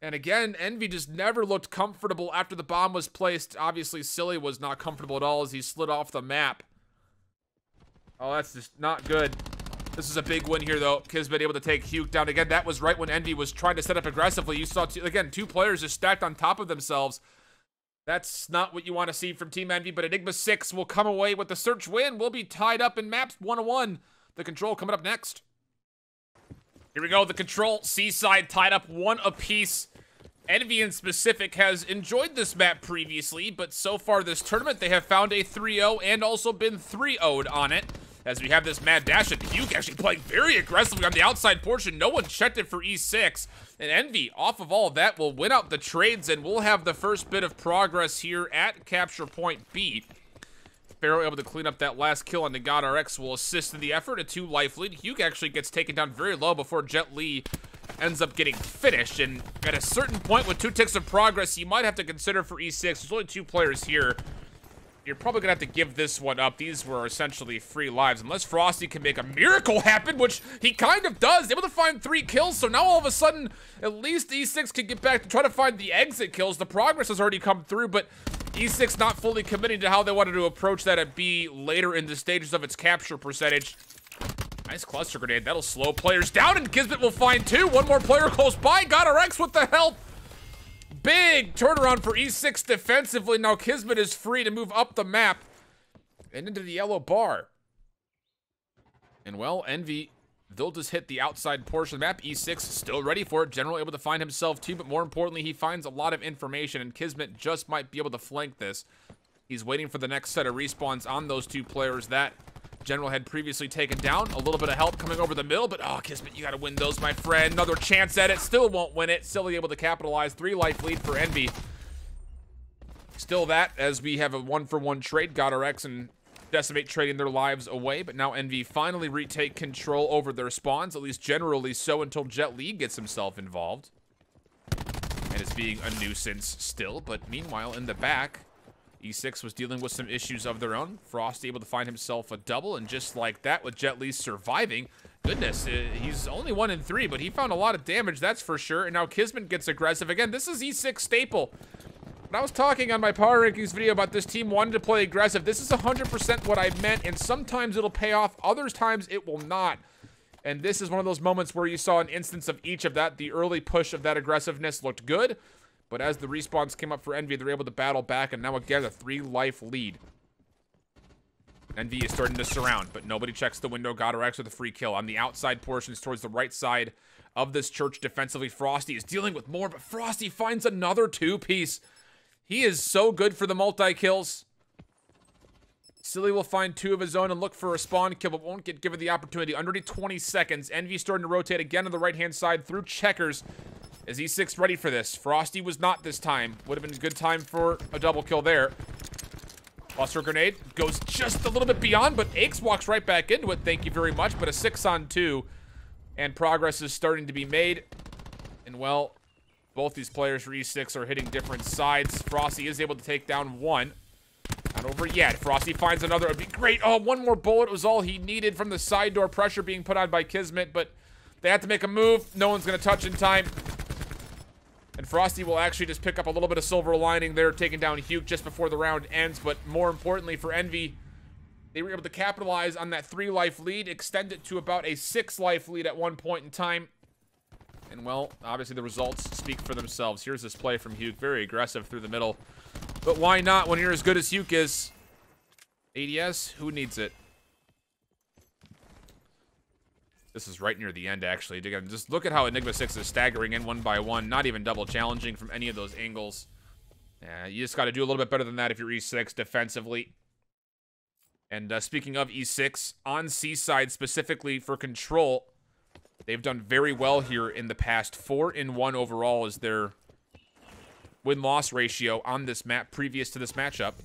[SPEAKER 1] And again, Envy just never looked comfortable after the bomb was placed. Obviously, Silly was not comfortable at all as he slid off the map. Oh, that's just not good. This is a big win here, though. Kismet able to take Hugh down. Again, that was right when Envy was trying to set up aggressively. You saw, two players just stacked on top of themselves. That's not what you want to see from Team Envy, but Enigma6 will come away with the search win. We'll be tied up in maps 1-1. The Control coming up next. Here we go. The Control, Seaside tied up 1 apiece. Envy in specific has enjoyed this map previously, but so far this tournament, they have found a 3-0 and also been 3-0'd on it. As we have this mad dash, and Hugh actually playing very aggressively on the outside portion. No one checked it for E6. And Envy, off of all of that, will win out the trades, and we'll have the first bit of progress here at Capture Point B. Pharaoh able to clean up that last kill on the God RX will assist in the effort. A 2 life lead. Hugh actually gets taken down very low before Jet Li ends up getting finished. And at a certain point with 2 ticks of progress, you might have to consider for E6. There's only 2 players here. You're probably gonna have to give this one up. These were essentially free lives, unless Frosty can make a miracle happen, which he kind of does. Able to find 3 kills, so now all of a sudden, at least E6 can get back to try to find the exit kills. The progress has already come through, but E6 not fully committing to how they wanted to approach that at B later in the stages of its capture percentage. Nice cluster grenade. That'll slow players down, and Kismet will find 2. 1 more player close by. Got RX with the help. Big turnaround for E6 defensively. Now Kismet is free to move up the map and into the yellow bar. And well, Envy, they'll just hit the outside portion of the map. E6 still ready for it. General able to find himself too, but more importantly, he finds a lot of information, and Kismet just might be able to flank this. He's waiting for the next set of respawns on those 2 players that General had previously taken down. A little bit of help coming over the middle, but oh, Kismet, you gotta win those, my friend. Another chance at it, still won't win it. Silly able to capitalize. 3 life lead for Envy. Still that, as we have a 1-for-1 trade. God RX and Decimate trading their lives away, but now Envy finally retake control over their spawns, at least generally so, until Jet Li gets himself involved. And is being a nuisance still, but meanwhile, in the back, E6 was dealing with some issues of their own. Frost able to find himself a double, and just like that, with Jet Li surviving, goodness, he's only 1 in 3, but he found a lot of damage, that's for sure. And now Kismet gets aggressive again. This is E6 staple. When I was talking on my power rankings video about this team wanting to play aggressive, this is 100% what I meant, and sometimes it'll pay off, other times it will not. And this is one of those moments where you saw an instance of each of that. The early push of that aggressiveness looked good, but as the respawns came up for Envy, they're able to battle back, and now again, a 3 life lead. Envy is starting to surround, but nobody checks the window. God RX with a free kill. On the outside portions towards the right side of this church defensively, Frosty is dealing with more, but Frosty finds another 2-piece. He is so good for the multi-kills. Silly will find 2 of his own and look for a spawn kill, but won't get given the opportunity. Under 20 seconds, Envy starting to rotate again on the right-hand side through checkers. Is E6 ready for this? Frosty was not this time. Would have been a good time for a double kill there. Cluster grenade goes just a little bit beyond, but Aches walks right back into it. Thank you very much, but a 6-on-2. And progress is starting to be made. And well, both these players for E6 are hitting different sides. Frosty is able to take down 1. Not over yet. Frosty finds another. It'd be great. Oh, 1 more bullet was all he needed from the side door. Pressure being put on by Kismet, but they have to make a move. No one's going to touch in time. And Frosty will actually just pick up a little bit of silver lining there, taking down Hugh just before the round ends. But more importantly for Envy, they were able to capitalize on that 3 life lead, extend it to about a 6 life lead at one point in time. And well, obviously the results speak for themselves. Here's this play from Hugh, very aggressive through the middle. But why not when you're as good as Hugh is? ADS, who needs it? This is right near the end, actually. Again, just look at how Enigma6 is staggering in 1 by 1, not even double challenging from any of those angles. Yeah, you just got to do a little bit better than that if you're E6 defensively. And speaking of E6, on Seaside specifically for control, they've done very well here in the past. 4-1 overall is their win-loss ratio on this map previous to this matchup.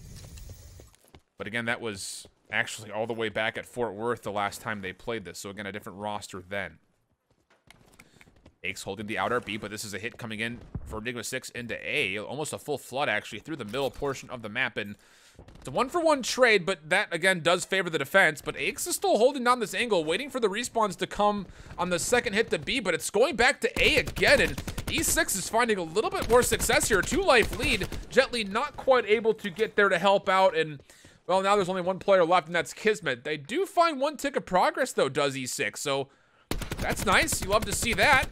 [SPEAKER 1] But again, that was actually all the way back at Fort Worth the last time they played this. So again, a different roster then. Aches holding the outer B, but this is a hit coming in for Enigma6 into A. Almost a full flood, actually, through the middle portion of the map. And it's a 1-for-1 trade, but that, again, does favor the defense. But Aches is still holding down this angle, waiting for the respawns to come on the second hit to B, but it's going back to A again. And E6 is finding a little bit more success here. 2-life lead. Jetli not quite able to get there to help out. And, well, now there's only one player left, and that's Kismet. They do find 1 tick of progress, though, does E6. So that's nice. You love to see that.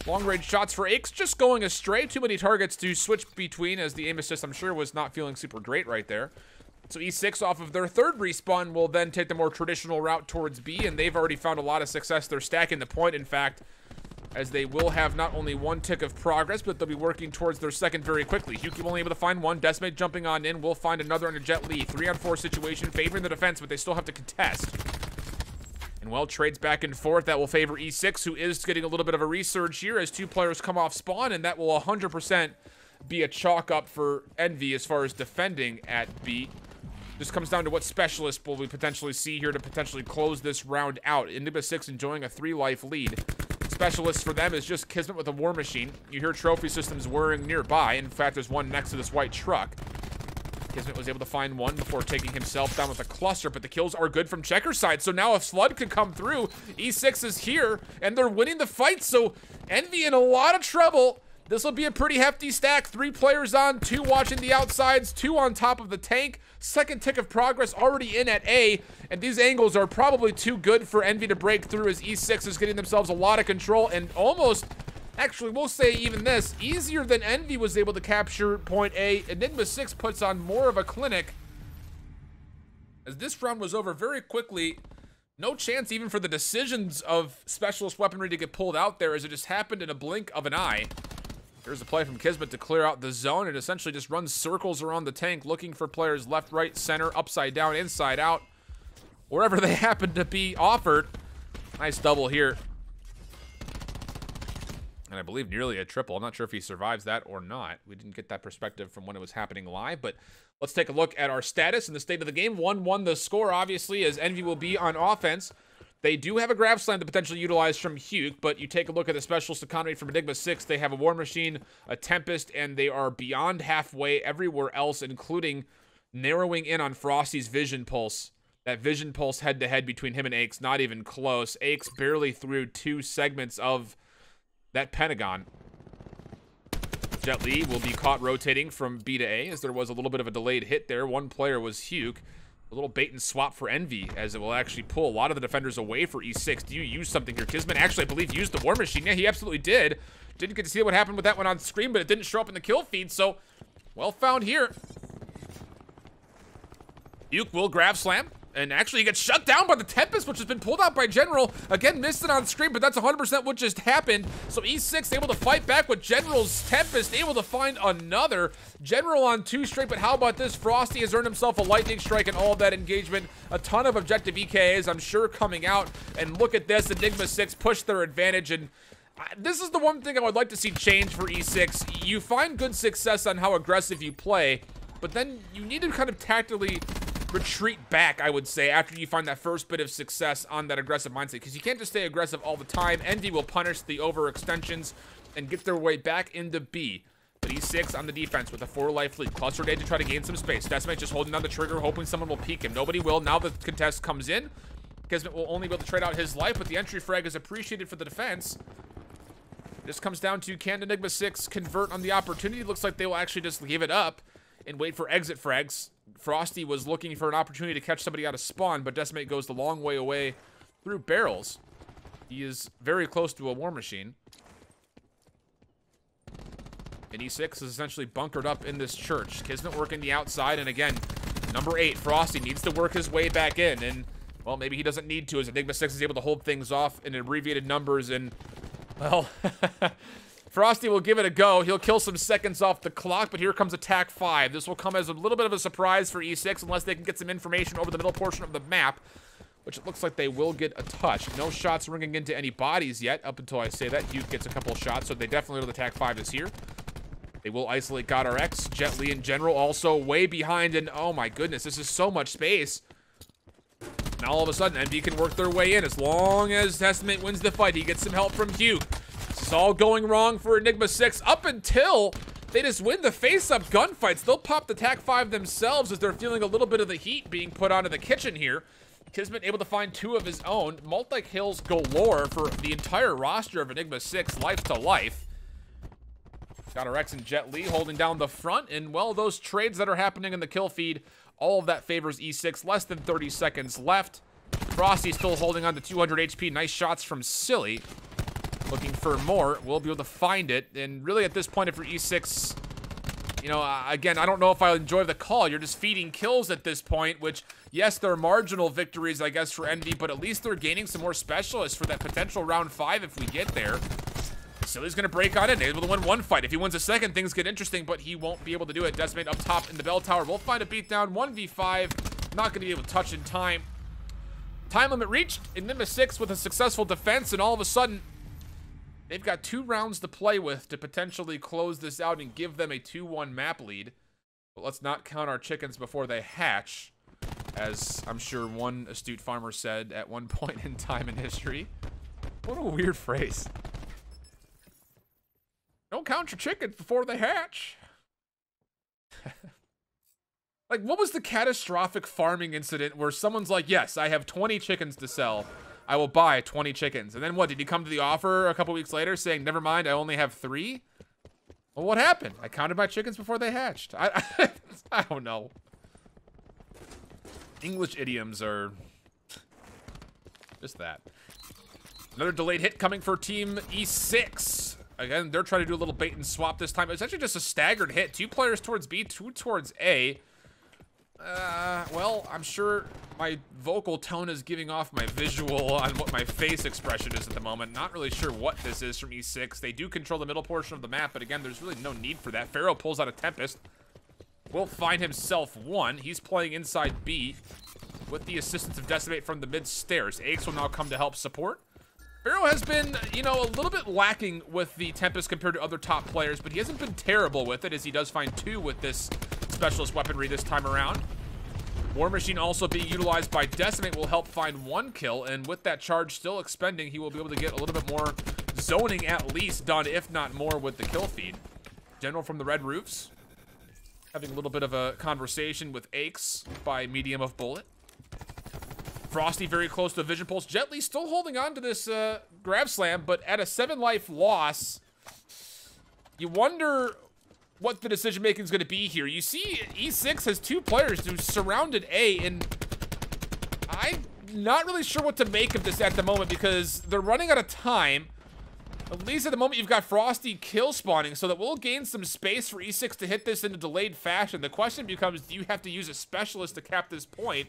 [SPEAKER 1] Long-range shots for Aches just going astray. Too many targets to switch between, as the aim assist, I'm sure, was not feeling super great right there. So E6, off of their third respawn, will then take the more traditional route towards B, and they've already found a lot of success. They're stacking the point, in fact, as they will have not only 1 tick of progress, but they'll be working towards their second very quickly. Huki only able to find 1. Decimate jumping on in. Will find another on a Jetli. 3-on-4 situation, favoring the defense, but they still have to contest. And, well, trades back and forth. That will favor E6, who is getting a little bit of a resurge here as 2 players come off spawn, and that will 100% be a chalk up for Envy as far as defending at B. This comes down to what specialist will we potentially see here to potentially close this round out. Enigma6 enjoying a 3-life lead. Specialist for them is just Kismet with a war machine. You hear trophy systems whirring nearby. In fact, there's one next to this white truck. Kismet was able to find 1 before taking himself down with a cluster, but the kills are good from Checker's side. So now if Flood could come through, E6 is here, and they're winning the fight. So Envy in a lot of trouble. This will be a pretty hefty stack. 3 players on, 2 watching the outsides, 2 on top of the tank. Second tick of progress already in at A, and these angles are probably too good for Envy to break through, as E6 is getting themselves a lot of control and almost, actually, we'll say even this, easier than Envy was able to capture point A. Enigma6 puts on more of a clinic. As this round was over very quickly, no chance even for the decisions of specialist weaponry to get pulled out there, as it just happened in a blink of an eye. Here's a play from Kismet to clear out the zone and essentially just run circles around the tank, looking for players left, right, center, upside down, inside out, wherever they happen to be offered. Nice double here. And I believe nearly a triple. I'm not sure if he survives that or not. We didn't get that perspective from when it was happening live, but let's take a look at our status and the state of the game. 1-1 the score, obviously, as Envy will be on offense. They do have a grab slam to potentially utilize from Hugh, but you take a look at the specialist economy from Enigma6. They have a War Machine, a Tempest, and they are beyond halfway everywhere else, including narrowing in on Frosty's Vision Pulse. That Vision Pulse head-to-head between him and Aches, not even close. Aches barely through 2 segments of that Pentagon. Jetli will be caught rotating from B to A, as there was a little bit of a delayed hit there. One player was Hugh. A little bait and swap for Envy, as it will actually pull a lot of the defenders away for E6. Do you use something here? Kismet actually, I believe, used the War Machine. Yeah, he absolutely did. Didn't get to see what happened with that one on screen, but it didn't show up in the kill feed, so well found here. Uke will grab slam, and actually he gets shut down by the Tempest, which has been pulled out by General. Again, missed it on screen, but that's 100% what just happened. So E6 able to fight back with General's Tempest, able to find another. General on 2 straight, but how about this? Frosty has earned himself a lightning strike in all of that engagement. A ton of objective EKAs, I'm sure, coming out. And look at this, Enigma6 pushed their advantage, and this is the one thing I would like to see change for E6. You find good success on how aggressive you play, but then you need to kind of tactically retreat back, I would say, after you find that first bit of success on that aggressive mindset, because you can't just stay aggressive all the time. Envy will punish the overextensions and get their way back into B. But E6 on the defense with a 4-life lead. Clustered A to try to gain some space. Decimate just holding down the trigger, hoping someone will peek him. Nobody will. Now the contest comes in. Kismet will only be able to trade out his life, but the entry frag is appreciated for the defense. This comes down to, can Enigma6 convert on the opportunity? Looks like they will actually just give it up and wait for exit frags. Frosty was looking for an opportunity to catch somebody out of spawn, but Decimate goes the long way away through barrels. He is very close to a War Machine. And E6 is essentially bunkered up in this church. Kismet working the outside, and again, number 8, Frosty, needs to work his way back in, and, well, maybe he doesn't need to, as Enigma6 is able to hold things off in abbreviated numbers, and, well, Frosty will give it a go. He'll kill some seconds off the clock, but here comes attack 5. This will come as a little bit of a surprise for E6, unless they can get some information over the middle portion of the map, which it looks like they will get a touch. No shots ringing into any bodies yet, up until I say that. Hugh gets a couple shots, so they definitely know the attack 5 is here. They will isolate GodRx. Jetli in general also way behind, and oh my goodness, this is so much space. Now all of a sudden, Envy can work their way in as long as Testament wins the fight. He gets some help from Hugh. This is It's all going wrong for Enigma6 up until they just win the face-up gunfights. They'll pop the TAC-5 themselves as they're feeling a little bit of the heat being put onto the kitchen here. Kismet able to find 2 of his own. Multi-kills galore for the entire roster of Enigma6, life to life. Counter-X and Jet Li holding down the front, and well, those trades that are happening in the kill feed, all of that favors E6. Less than 30 seconds left. Frosty still holding on to 200 HP. Nice shots from Silly. Looking for more. We'll be able to find it. And really at this point, if you're E6, you know, again, I don't know if I enjoy the call. You're just feeding kills at this point, which, yes, they're marginal victories, I guess, for Envy, but at least they're gaining some more specialists for that potential round 5 if we get there. Silly's gonna break on it, able to win one fight. If he wins a second, things get interesting, but he won't be able to do it. Decimate up top in the bell tower. We'll find a beatdown, 1v5. Not gonna be able to touch in time. Time limit reached. Enigma6 with a successful defense, and all of a sudden, they've got 2 rounds to play with to potentially close this out and give them a 2-1 map lead. But let's not count our chickens before they hatch, as I'm sure one astute farmer said at one point in time in history. What a weird phrase. Don't count your chickens before they hatch. Like, what was the catastrophic farming incident where someone's like, yes, I have 20 chickens to sell. I will buy 20 chickens. And then what, did he come to the offer a couple weeks later saying, never mind, I only have 3? Well, what happened? I counted my chickens before they hatched. I don't know. English idioms are just that. Another delayed hit coming for Team E6. Again, they're trying to do a little bait and swap this time. It's actually just a staggered hit. 2 players towards B, 2 towards A. Well, I'm sure my vocal tone is giving off my visual on what my face expression is at the moment. Not really sure what this is from E6. They do control the middle portion of the map, but again, there's really no need for that. Pharaoh pulls out a Tempest. Will find himself 1. He's playing inside B with the assistance of Decimate from the mid stairs. Aix will now come to help support. Pharaoh has been, you know, a little bit lacking with the Tempest compared to other top players, but he hasn't been terrible with it, as he does find 2 with this specialist weaponry this time around. War Machine also being utilized by Decimate will help find 1 kill, and with that charge still expending, he will be able to get a little bit more zoning at least done, if not more, with the kill feed. General from the Red Roofs having a little bit of a conversation with Aix by medium of bullet. Frosty very close to a vision pulse. Jet Li still holding on to this grab slam, but at a 7 life loss, you wonder what the decision making is going to be here. You see E6 has 2 players who surrounded A, and I'm not really sure what to make of this at the moment because they're running out of time. At least at the moment, you've got Frosty kill spawning, so that we'll gain some space for E6 to hit this in a delayed fashion. The question becomes, do you have to use a specialist to cap this point?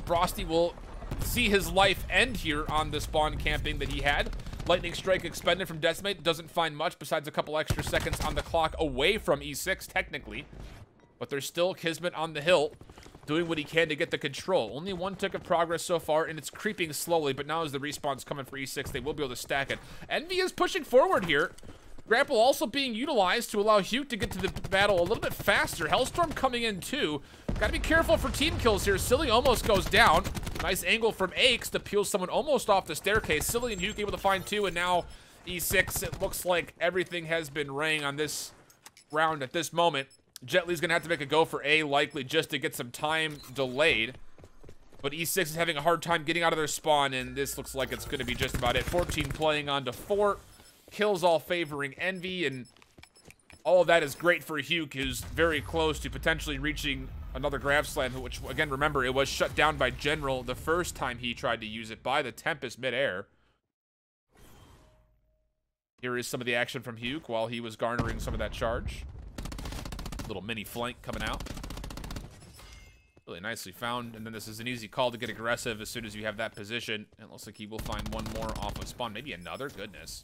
[SPEAKER 1] Frosty will see his life end here on the spawn camping that he had. Lightning Strike expended from Decimate. Doesn't find much besides a couple extra seconds on the clock away from E6, technically. But there's still Kismet on the hill, doing what he can to get the control. Only 1 tick of progress so far, and it's creeping slowly. But now as the respawn's coming for E6, they will be able to stack it. Envy is pushing forward here. Grapple also being utilized to allow Hugh to get to the battle a little bit faster. Hellstorm coming in too. Gotta be careful for team kills here. Silly almost goes down. Nice angle from Aix to peel someone almost off the staircase. Silly and Hugh able to find 2, and now E6, it looks like everything has been raying on this round at this moment. Jet Li's gonna have to make a go for A, likely just to get some time delayed. But E6 is having a hard time getting out of their spawn, and this looks like it's gonna be just about it. 14 playing on to 4. Kills all favoring Envy, and all of that is great for Hugh, who's very close to potentially reaching another grab slam, which, again, remember, it was shut down by General the first time he tried to use it by the Tempest midair. Here is some of the action from Hugh while he was garnering some of that charge. Little mini flank coming out. Really nicely found, and then this is an easy call to get aggressive as soon as you have that position. And it looks like he will find 1 more off of spawn, maybe another, goodness.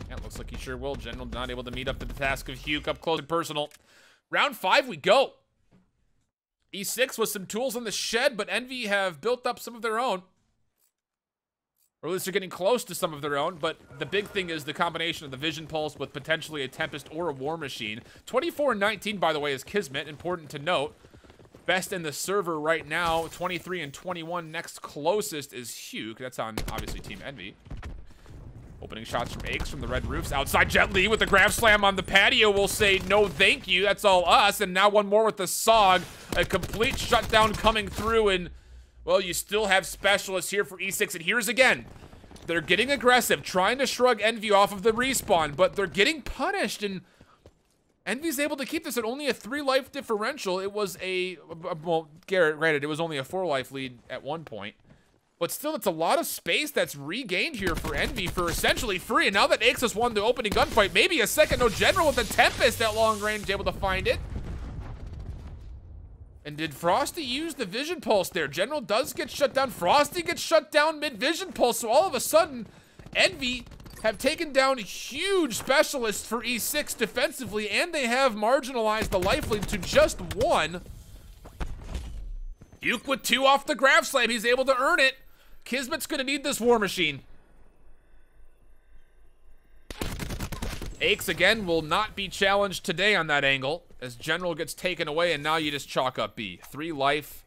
[SPEAKER 1] Yeah, looks like he sure will. General not able to meet up to the task of Hugh up close and personal. Round 5 we go. E6 with some tools in the shed, but Envy have built up some of their own. Or at least they're getting close to some of their own, but the big thing is the combination of the Vision Pulse with potentially a Tempest or a War Machine. 24-19, by the way, is Kismet, important to note. Best in the server right now, 23 and 21. Next closest is Huke. That's on, obviously, Team Envy. Opening shots from Aches from the red roofs. Outside, Jet Li with the grab slam on the patio will say, no thank you, that's all us. And now one more with the SOG. A complete shutdown coming through, and, well, you still have specialists here for E6. And here's again. They're getting aggressive, trying to shrug Envy off of the respawn, but they're getting punished, and Envy's able to keep this at only a 3-life differential. It was well, granted, it was only a 4-life lead at one point. But still, it's a lot of space that's regained here for Envy for essentially free. And now that Aix has won the opening gunfight, maybe a second no general with the Tempest at long range, able to find it. And did Frosty use the Vision Pulse there? General does get shut down. Frosty gets shut down mid-Vision Pulse. So all of a sudden, Envy have taken down huge specialists for E6 defensively, and they have marginalized the life lead to just 1. Duke with 2 off the grab slam. He's able to earn it. Kismet's gonna need this War Machine. Aix again will not be challenged today on that angle as General gets taken away, and now you just chalk up B. 3 life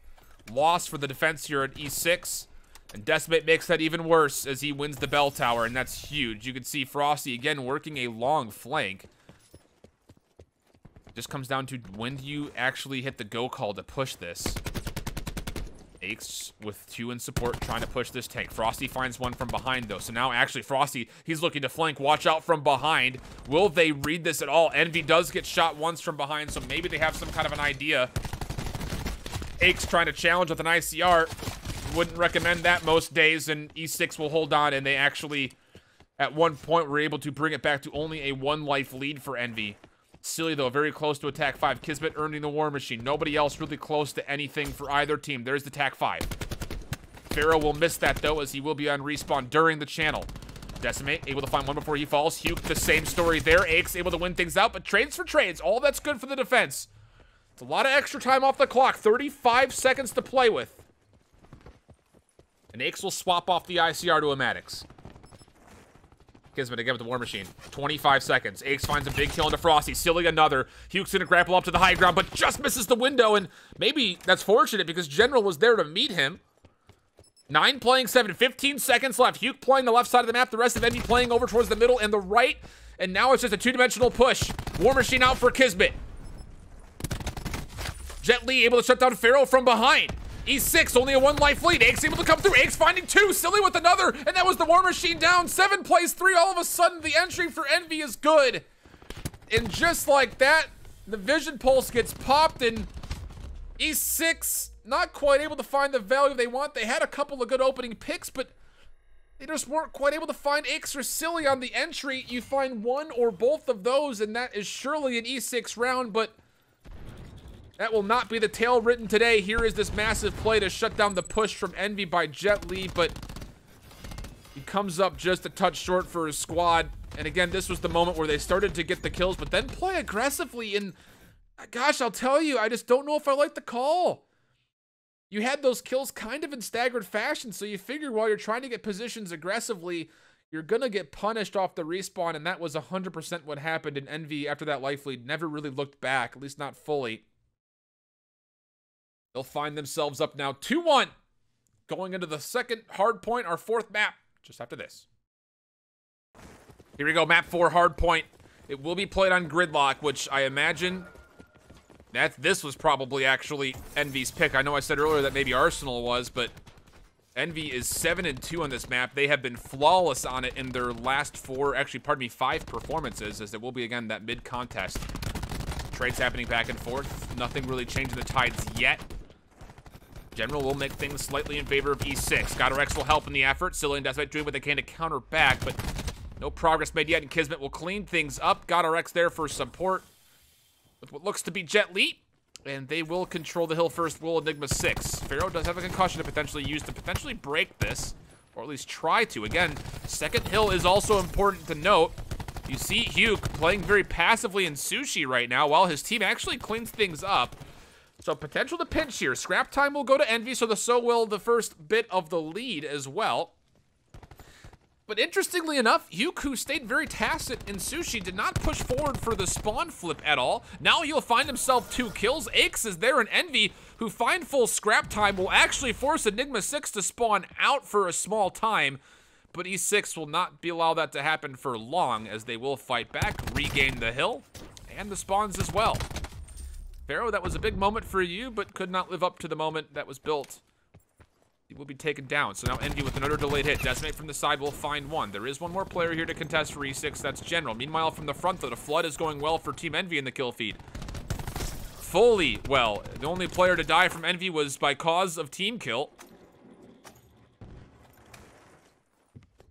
[SPEAKER 1] loss for the defense here at E6. And Decimate makes that even worse as he wins the bell tower, and that's huge. You can see Frosty again working a long flank. Just comes down to when do you actually hit the go call to push this. Aix with 2 in support trying to push this tank. Frosty finds one from behind though. So now actually Frosty, he's looking to flank. Watch out from behind. Will they read this at all? Envy does get shot once from behind, so maybe they have some kind of an idea. Aix trying to challenge with an ICR. Wouldn't recommend that most days, and E6 will hold on, and they actually, at one point, were able to bring it back to only a 1-life lead for Envy. Silly, though, very close to attack 5. Kismet earning the War Machine. Nobody else really close to anything for either team. There's the attack 5. Pharaoh will miss that, though, as he will be on respawn during the channel. Decimate, able to find one before he falls. Huke, the same story there. Aix able to win things out, but trades for trades. All that's good for the defense. It's a lot of extra time off the clock. 35 seconds to play with. And Aix will swap off the ICR to a Maddox. Kismet again with the War Machine. 25 seconds. Aix finds a big kill into Frosty. Silly another. Huke's gonna grapple up to the high ground, but just misses the window, and maybe that's fortunate because General was there to meet him. 9 playing 7, 15 seconds left. Huke playing the left side of the map, the rest of Envy playing over towards the middle and the right, and now it's just a 2-dimensional push. War Machine out for Kismet. Jet Li able to shut down Pharaoh from behind. E6, only a 1-life lead. Aix able to come through. Aix finding 2. Silly with another. And that was the War Machine down. 7 plays 3. All of a sudden, the entry for Envy is good. And just like that, the Vision Pulse gets popped. And E6, not quite able to find the value they want. They had a couple of good opening picks, but they just weren't quite able to find Aix or Silly on the entry. You find one or both of those, and that is surely an E6 round, but that will not be the tale written today. Here is this massive play to shut down the push from Envy by Jet Li, but he comes up just a touch short for his squad. And again, this was the moment where they started to get the kills, but then play aggressively. And gosh, I'll tell you, I just don't know if I like the call. You had those kills kind of in staggered fashion, so you figure while you're trying to get positions aggressively, you're going to get punished off the respawn, and that was 100% what happened. And Envy, after that life lead, never really looked back, at least not fully. They'll find themselves up now 2-1. Going into the second hard point, our 4th map, just after this. Here we go, map 4, hard point. It will be played on Gridlock, which I imagine this was probably actually Envy's pick. I know I said earlier that maybe Arsenal was, but Envy is 7-2 on this map. They have been flawless on it in their last 5 performances, as it will be again that mid-contest. Trades happening back and forth. Nothing really changing the tides yet. General will make things slightly in favor of E6. GodRx will help in the effort. Silly and Decimate doing what they can to counter back, but no progress made yet, and Kismet will clean things up. GodRx there for support with what looks to be Jet Li, and they will control the hill first. Will Enigma6. Pharaoh does have a concussion to potentially use to potentially break this, or at least try to. Again, second hill is also important to note. You see Huke playing very passively in Sushi right now while his team actually cleans things up. So potential to pinch here. Scrap time will go to Envy, so will the first bit of the lead as well. But interestingly enough, Huke, who stayed very tacit in Sushi, did not push forward for the spawn flip at all. Now he'll find himself 2 kills. Aches is there, and Envy, who find full scrap time, will actually force Enigma6 to spawn out for a small time. But E6 will not allow that to happen for long, as they will fight back, regain the hill, and the spawns as well. Pharaoh, that was a big moment for you, but could not live up to the moment that was built. He will be taken down. So now Envy with another delayed hit. Decimate from the side will find one. There is one more player here to contest for E6. That's General. Meanwhile, from the front, though, the Flood is going well for Team Envy in the kill feed. Fully well. The only player to die from Envy was by cause of team kill.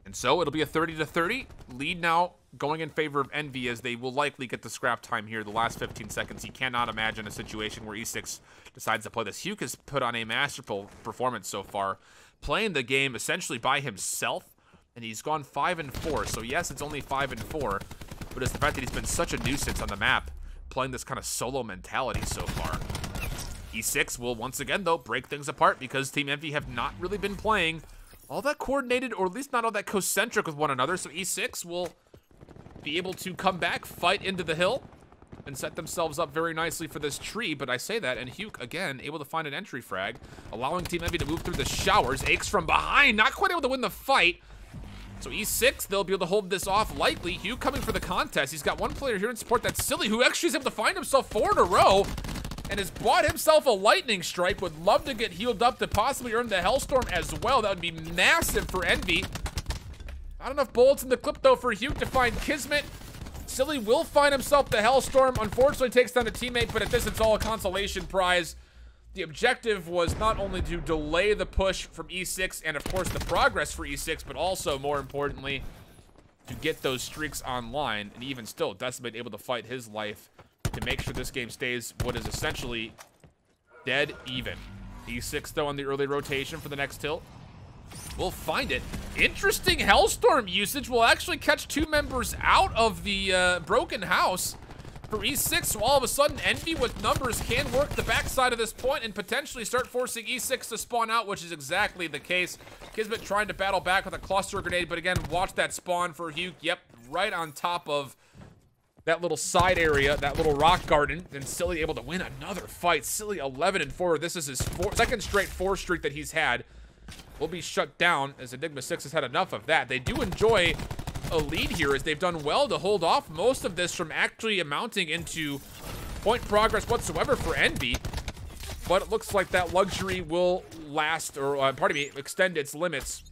[SPEAKER 1] And so it'll be a 30-30 lead now going in favor of Envy, as they will likely get the scrap time here the last 15 seconds. He cannot imagine a situation where E6 decides to play this. Huke has put on a masterful performance so far, playing the game essentially by himself, and he's gone 5-4. So yes, it's only 5-4, but it's the fact that he's been such a nuisance on the map, playing this kind of solo mentality so far. E6 will once again, though, break things apart, because Team Envy have not really been playing all that coordinated, or at least not all that concentric with one another. So E6 will be able to come back, fight into the hill, and set themselves up very nicely for this tree. But I say that, and Huke, again, able to find an entry frag, allowing Team Envy to move through the showers. Aches from behind, not quite able to win the fight. So E6, they'll be able to hold this off lightly. Huke coming for the contest. He's got one player here in support. That's Silly, who actually is able to find himself 4 in a row, and has bought himself a lightning strike. Would love to get healed up to possibly earn the Hellstorm as well. That would be massive for Envy. Not enough bullets in the clip, though, for Huke to find Kismet. Silly will find himself the Hellstorm. Unfortunately, takes down a teammate, but at this, it's all a consolation prize. The objective was not only to delay the push from E6 and, of course, the progress for E6, but also, more importantly, to get those streaks online. And even still, Decimate able to fight his life to make sure this game stays what is essentially dead even. E6, though, on the early rotation for the next tilt. We'll find it. Interesting Hellstorm usage will actually catch 2 members out of the broken house for E6. So all of a sudden, Envy with numbers can work the backside of this point and potentially start forcing E6 to spawn out, which is exactly the case. Kismet trying to battle back with a cluster grenade, but again, watch that spawn for Huke. Yep, right on top of that little side area, that little rock garden, and Silly able to win another fight. Silly 11-4. This is his second straight 4 streak that he's had. Will be shut down, as Enigma6 has had enough of that. They do enjoy a lead here, as they've done well to hold off most of this from actually amounting into point progress whatsoever for Envy. But it looks like that luxury will last, or pardon me, extend its limits.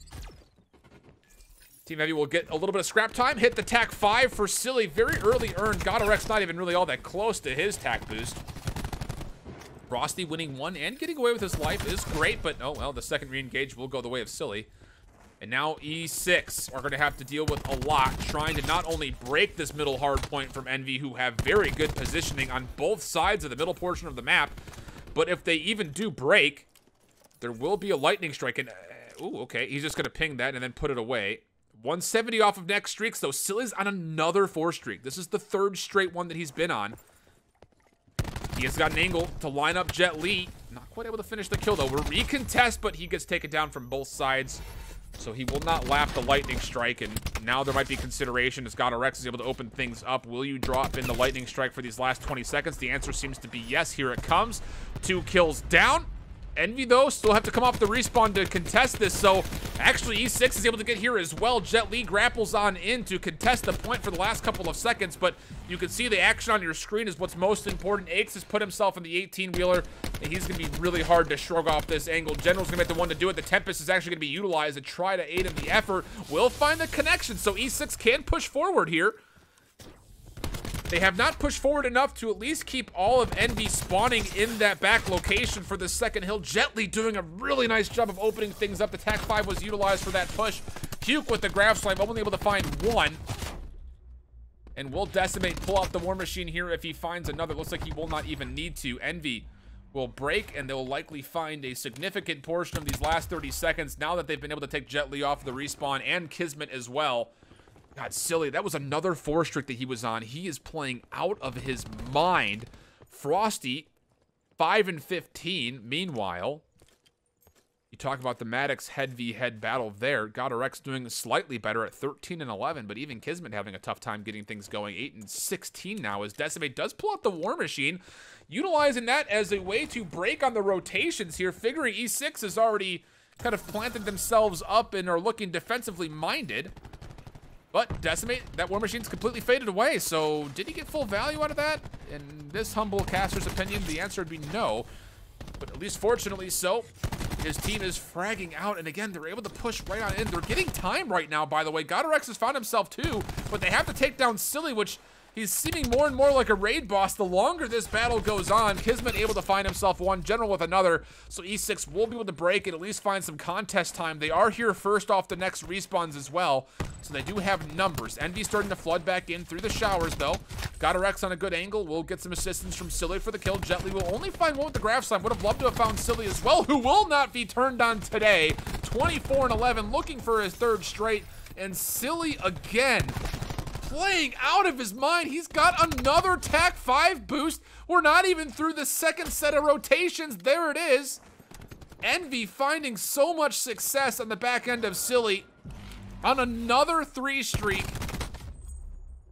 [SPEAKER 1] Team Envy will get a little bit of scrap time. Hit the tac 5 for Silly. Very early earned. Godorex not even really all that close to his tac boost. Frosty winning 1 and getting away with his life is great, but oh well, the second re-engage will go the way of Silly. And now E6 are going to have to deal with a lot, trying to not only break this middle hard point from Envy, who have very good positioning on both sides of the middle portion of the map, but if they even do break, there will be a lightning strike. And ooh, okay, he's just going to ping that and then put it away. 170 off of next streaks, though. Silly's on another 4 streak. This is the 3rd straight one that he's been on. He has got an angle to line up Jet Li. Not quite able to finish the kill, though. We're recontest, but he gets taken down from both sides. So he will not lap the lightning strike, and now there might be consideration as Godorex is able to open things up. Will you drop in the lightning strike for these last 20 seconds? The answer seems to be yes. Here it comes. 2 kills down. Envy, though, still have to come off the respawn to contest this, so actually E6 is able to get here as well. Jet Li grapples on in to contest the point for the last couple of seconds, but you can see the action on your screen is what's most important. Aches has put himself in the 18-wheeler, and he's going to be really hard to shrug off this angle. General's going to be the one to do it. The Tempest is actually going to be utilized to try to aid in the effort. Will find the connection, so E6 can push forward here. They have not pushed forward enough to at least keep all of Envy spawning in that back location for the second hill. Jet Li doing a really nice job of opening things up. The tac 5 was utilized for that push. Huke with the grab slam, only able to find 1. And will Decimate pull out the War Machine here if he finds another? Looks like he will not even need to. Envy will break, and they'll likely find a significant portion of these last 30 seconds now that they've been able to take Jet Li off the respawn, and Kismet as well. God, Silly, that was another 4 streak that he was on. He is playing out of his mind. Frosty, 5-15. Meanwhile, You talk about the Maddox head-v-head battle there. GodRx doing slightly better at 13 and 11, but even Kismet having a tough time getting things going. 8 and 16 now as Decimate does pull out the War Machine, utilizing that as a way to break on the rotations here, figuring E6 has already kind of planted themselves up and are looking defensively minded. But Decimate, that War Machine's completely faded away, so did he get full value out of that? In this humble caster's opinion, the answer would be no. But at least fortunately so, his team is fragging out, and again, they're able to push right on in. They're getting time right now, by the way. GodRx has found himself too, but they have to take down Silly, which he's seeming more and more like a raid boss the longer this battle goes on. Kismet able to find himself one, General with another, so E6 will be able to break and at least find some contest time. They are here first off the next respawns as well, so they do have numbers. Envy starting to flood back in through the showers, though. GodRx on a good angle. We'll get some assistance from Silly for the kill. Jetly will only find one with the graph sign. Would have loved to have found Silly as well, who will not be turned on today. 24 and 11, looking for his third straight, and Silly again playing out of his mind. He's got another TAC 5 boost. We're not even through the second set of rotations. There it is. Envy finding so much success on the back end of Silly on another 3 streak.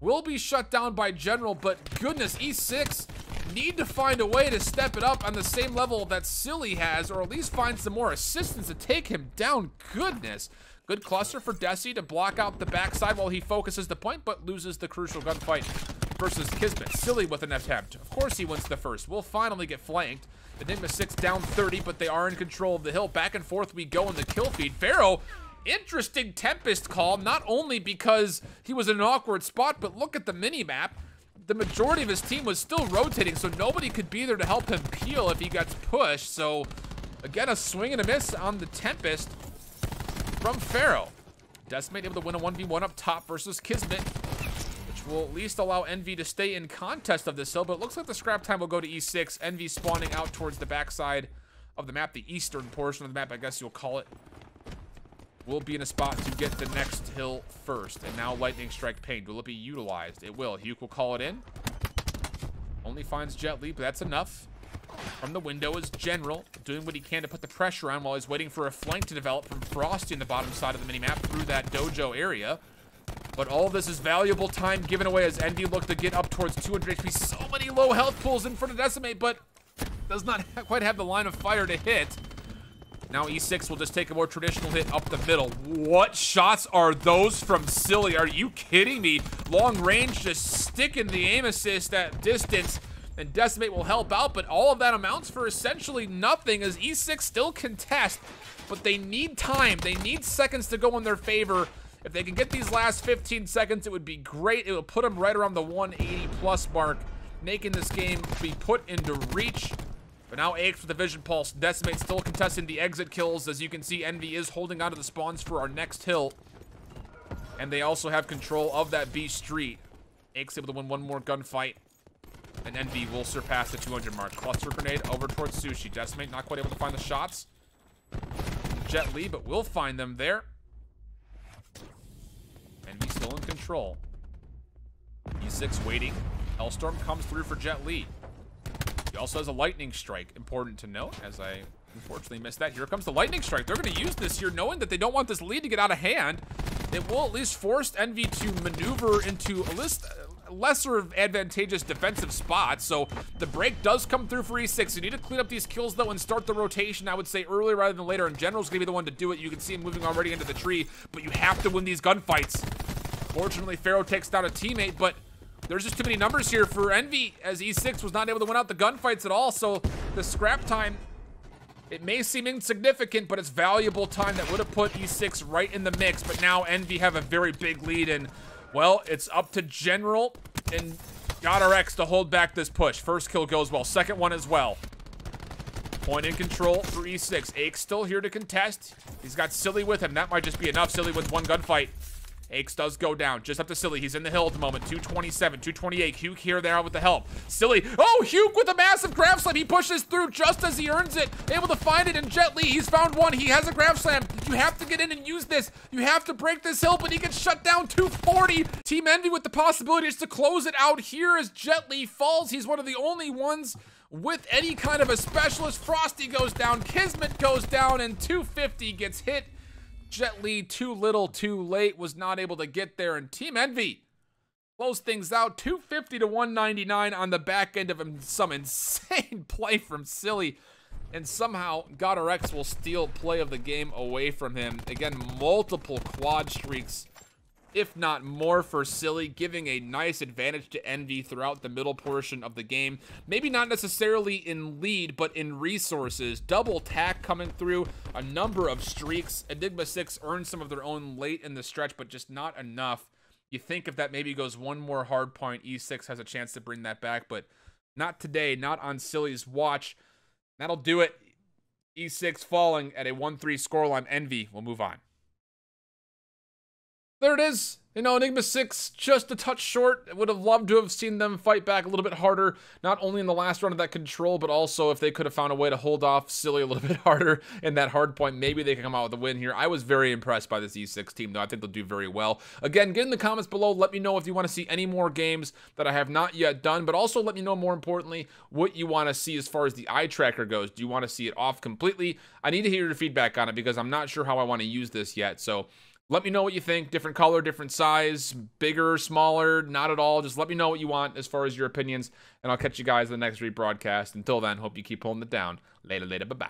[SPEAKER 1] Will be shut down by General, but goodness, E6 need to find a way to step it up on the same level that Silly has, or at least find some more assistance to take him down. Goodness. Good cluster for Desi to block out the backside while he focuses the point, but loses the crucial gunfight versus Kismet. Silly with an attempt. Of course he wins the first. We'll finally get flanked. Enigma6 down 30, but they are in control of the hill. Back and forth we go in the kill feed. Pharaoh, interesting Tempest call, not only because he was in an awkward spot, but look at the mini-map. The majority of his team was still rotating, so nobody could be there to help him peel if he gets pushed. So, again, a swing and a miss on the Tempest from Pharaoh. Decimate able to win a 1v1 up top versus Kismet, which will at least allow Envy to stay in contest of this hill, but it looks like the scrap time will go to E6. Envy spawning out towards the backside of the map, the eastern portion of the map, I guess you'll call it. Will be in a spot to get the next hill first. And now Lightning Strike pinged. Will it be utilized? It will. Huke will call it in. Only finds Jet Li, but that's enough. From the window is General, doing what he can to put the pressure on while he's waiting for a flank to develop from Frosty in the bottom side of the minimap through that dojo area. But all of this is valuable time given away as Envy look to get up towards 200 HP. So many low health pools in front of Decimate, but does not quite have the line of fire to hit. Now E6 will just take a more traditional hit up the middle. What shots are those from Silly? Are you kidding me? Long range, just sticking the aim assist at distance. And Decimate will help out, but all of that amounts for essentially nothing as E6 still contest. But they need time. They need seconds to go in their favor. If they can get these last 15 seconds, it would be great. It would put them right around the 180 plus mark, making this game be put into reach. But now AX with the Vision Pulse. Decimate still contesting the exit kills. As you can see, Envy is holding onto the spawns for our next hill. And they also have control of that B street. AX able to win one more gunfight. And Envy will surpass the 200 mark. Cluster grenade over towards Sushi. Decimate not quite able to find the shots. Jet Li, but will find them there. Envy still in control. E6 waiting. Hellstorm comes through for Jet Li. He also has a Lightning Strike. Important to note, as I unfortunately missed that. Here comes the Lightning Strike. They're going to use this here, knowing that they don't want this lead to get out of hand. It will at least force Envy to maneuver into a lesser advantageous defensive spot. So the break does come through for E6. You need to clean up these kills, though, and start the rotation, I would say, earlier rather than later. And General's going to be the one to do it. You can see him moving already into the tree, but you have to win these gunfights. Fortunately, Pharaoh takes down a teammate, but there's just too many numbers here for Envy, as E6 was not able to win out the gunfights at all. So the scrap time, it may seem insignificant, but it's valuable time that would have put E6 right in the mix. But now Envy have a very big lead, and, well, it's up to General and GodRx to hold back this push. First kill goes well. Second one as well. Point in control for E6. Ake's still here to contest. He's got Silly with him. That might just be enough. Silly with one gunfight. Aches does go down. Just up to Silly. He's in the hill at the moment. 227, 228. Huke here there with the help. Silly. Oh, Huke with a massive grab slam. He pushes through just as he earns it. Able to find it in Jet Li. He's found one. He has a grab slam. You have to get in and use this. You have to break this hill, but he gets shut down. 240. Team Envy with the possibilities to close it out here as Jet Li falls. He's one of the only ones with any kind of a specialist. Frosty goes down. Kismet goes down, and 250 gets hit. Jet Li, too little, too late, was not able to get there, and Team Envy close things out 250 to 199 on the back end of some insane play from Silly. And somehow GodRx will steal play of the game away from him. Again, multiple quad streaks, if not more, for Silly, giving a nice advantage to Envy throughout the middle portion of the game. Maybe not necessarily in lead, but in resources. Double tack coming through, a number of streaks. Enigma6 earned some of their own late in the stretch, but just not enough. You think if that maybe goes one more hard point, E6 has a chance to bring that back, but not today, not on Silly's watch. That'll do it. E6 falling at a 1-3 scoreline. Envy will move on. There it is. You know, Enigma6 just a touch short. I would have loved to have seen them fight back a little bit harder, not only in the last round of that control, but also if they could have found a way to hold off Silly a little bit harder in that hard point. Maybe they can come out with a win here. I was very impressed by this E6 team, though. I think they'll do very well. Again, get in the comments below. Let me know if you want to see any more games that I have not yet done, but also let me know, more importantly, what you want to see as far as the eye tracker goes. Do you want to see it off completely? I need to hear your feedback on it because I'm not sure how I want to use this yet, so let me know what you think. Different color, different size, bigger, smaller, not at all. Just let me know what you want as far as your opinions, and I'll catch you guys in the next rebroadcast. Until then, hope you keep holding it down. Later, bye-bye.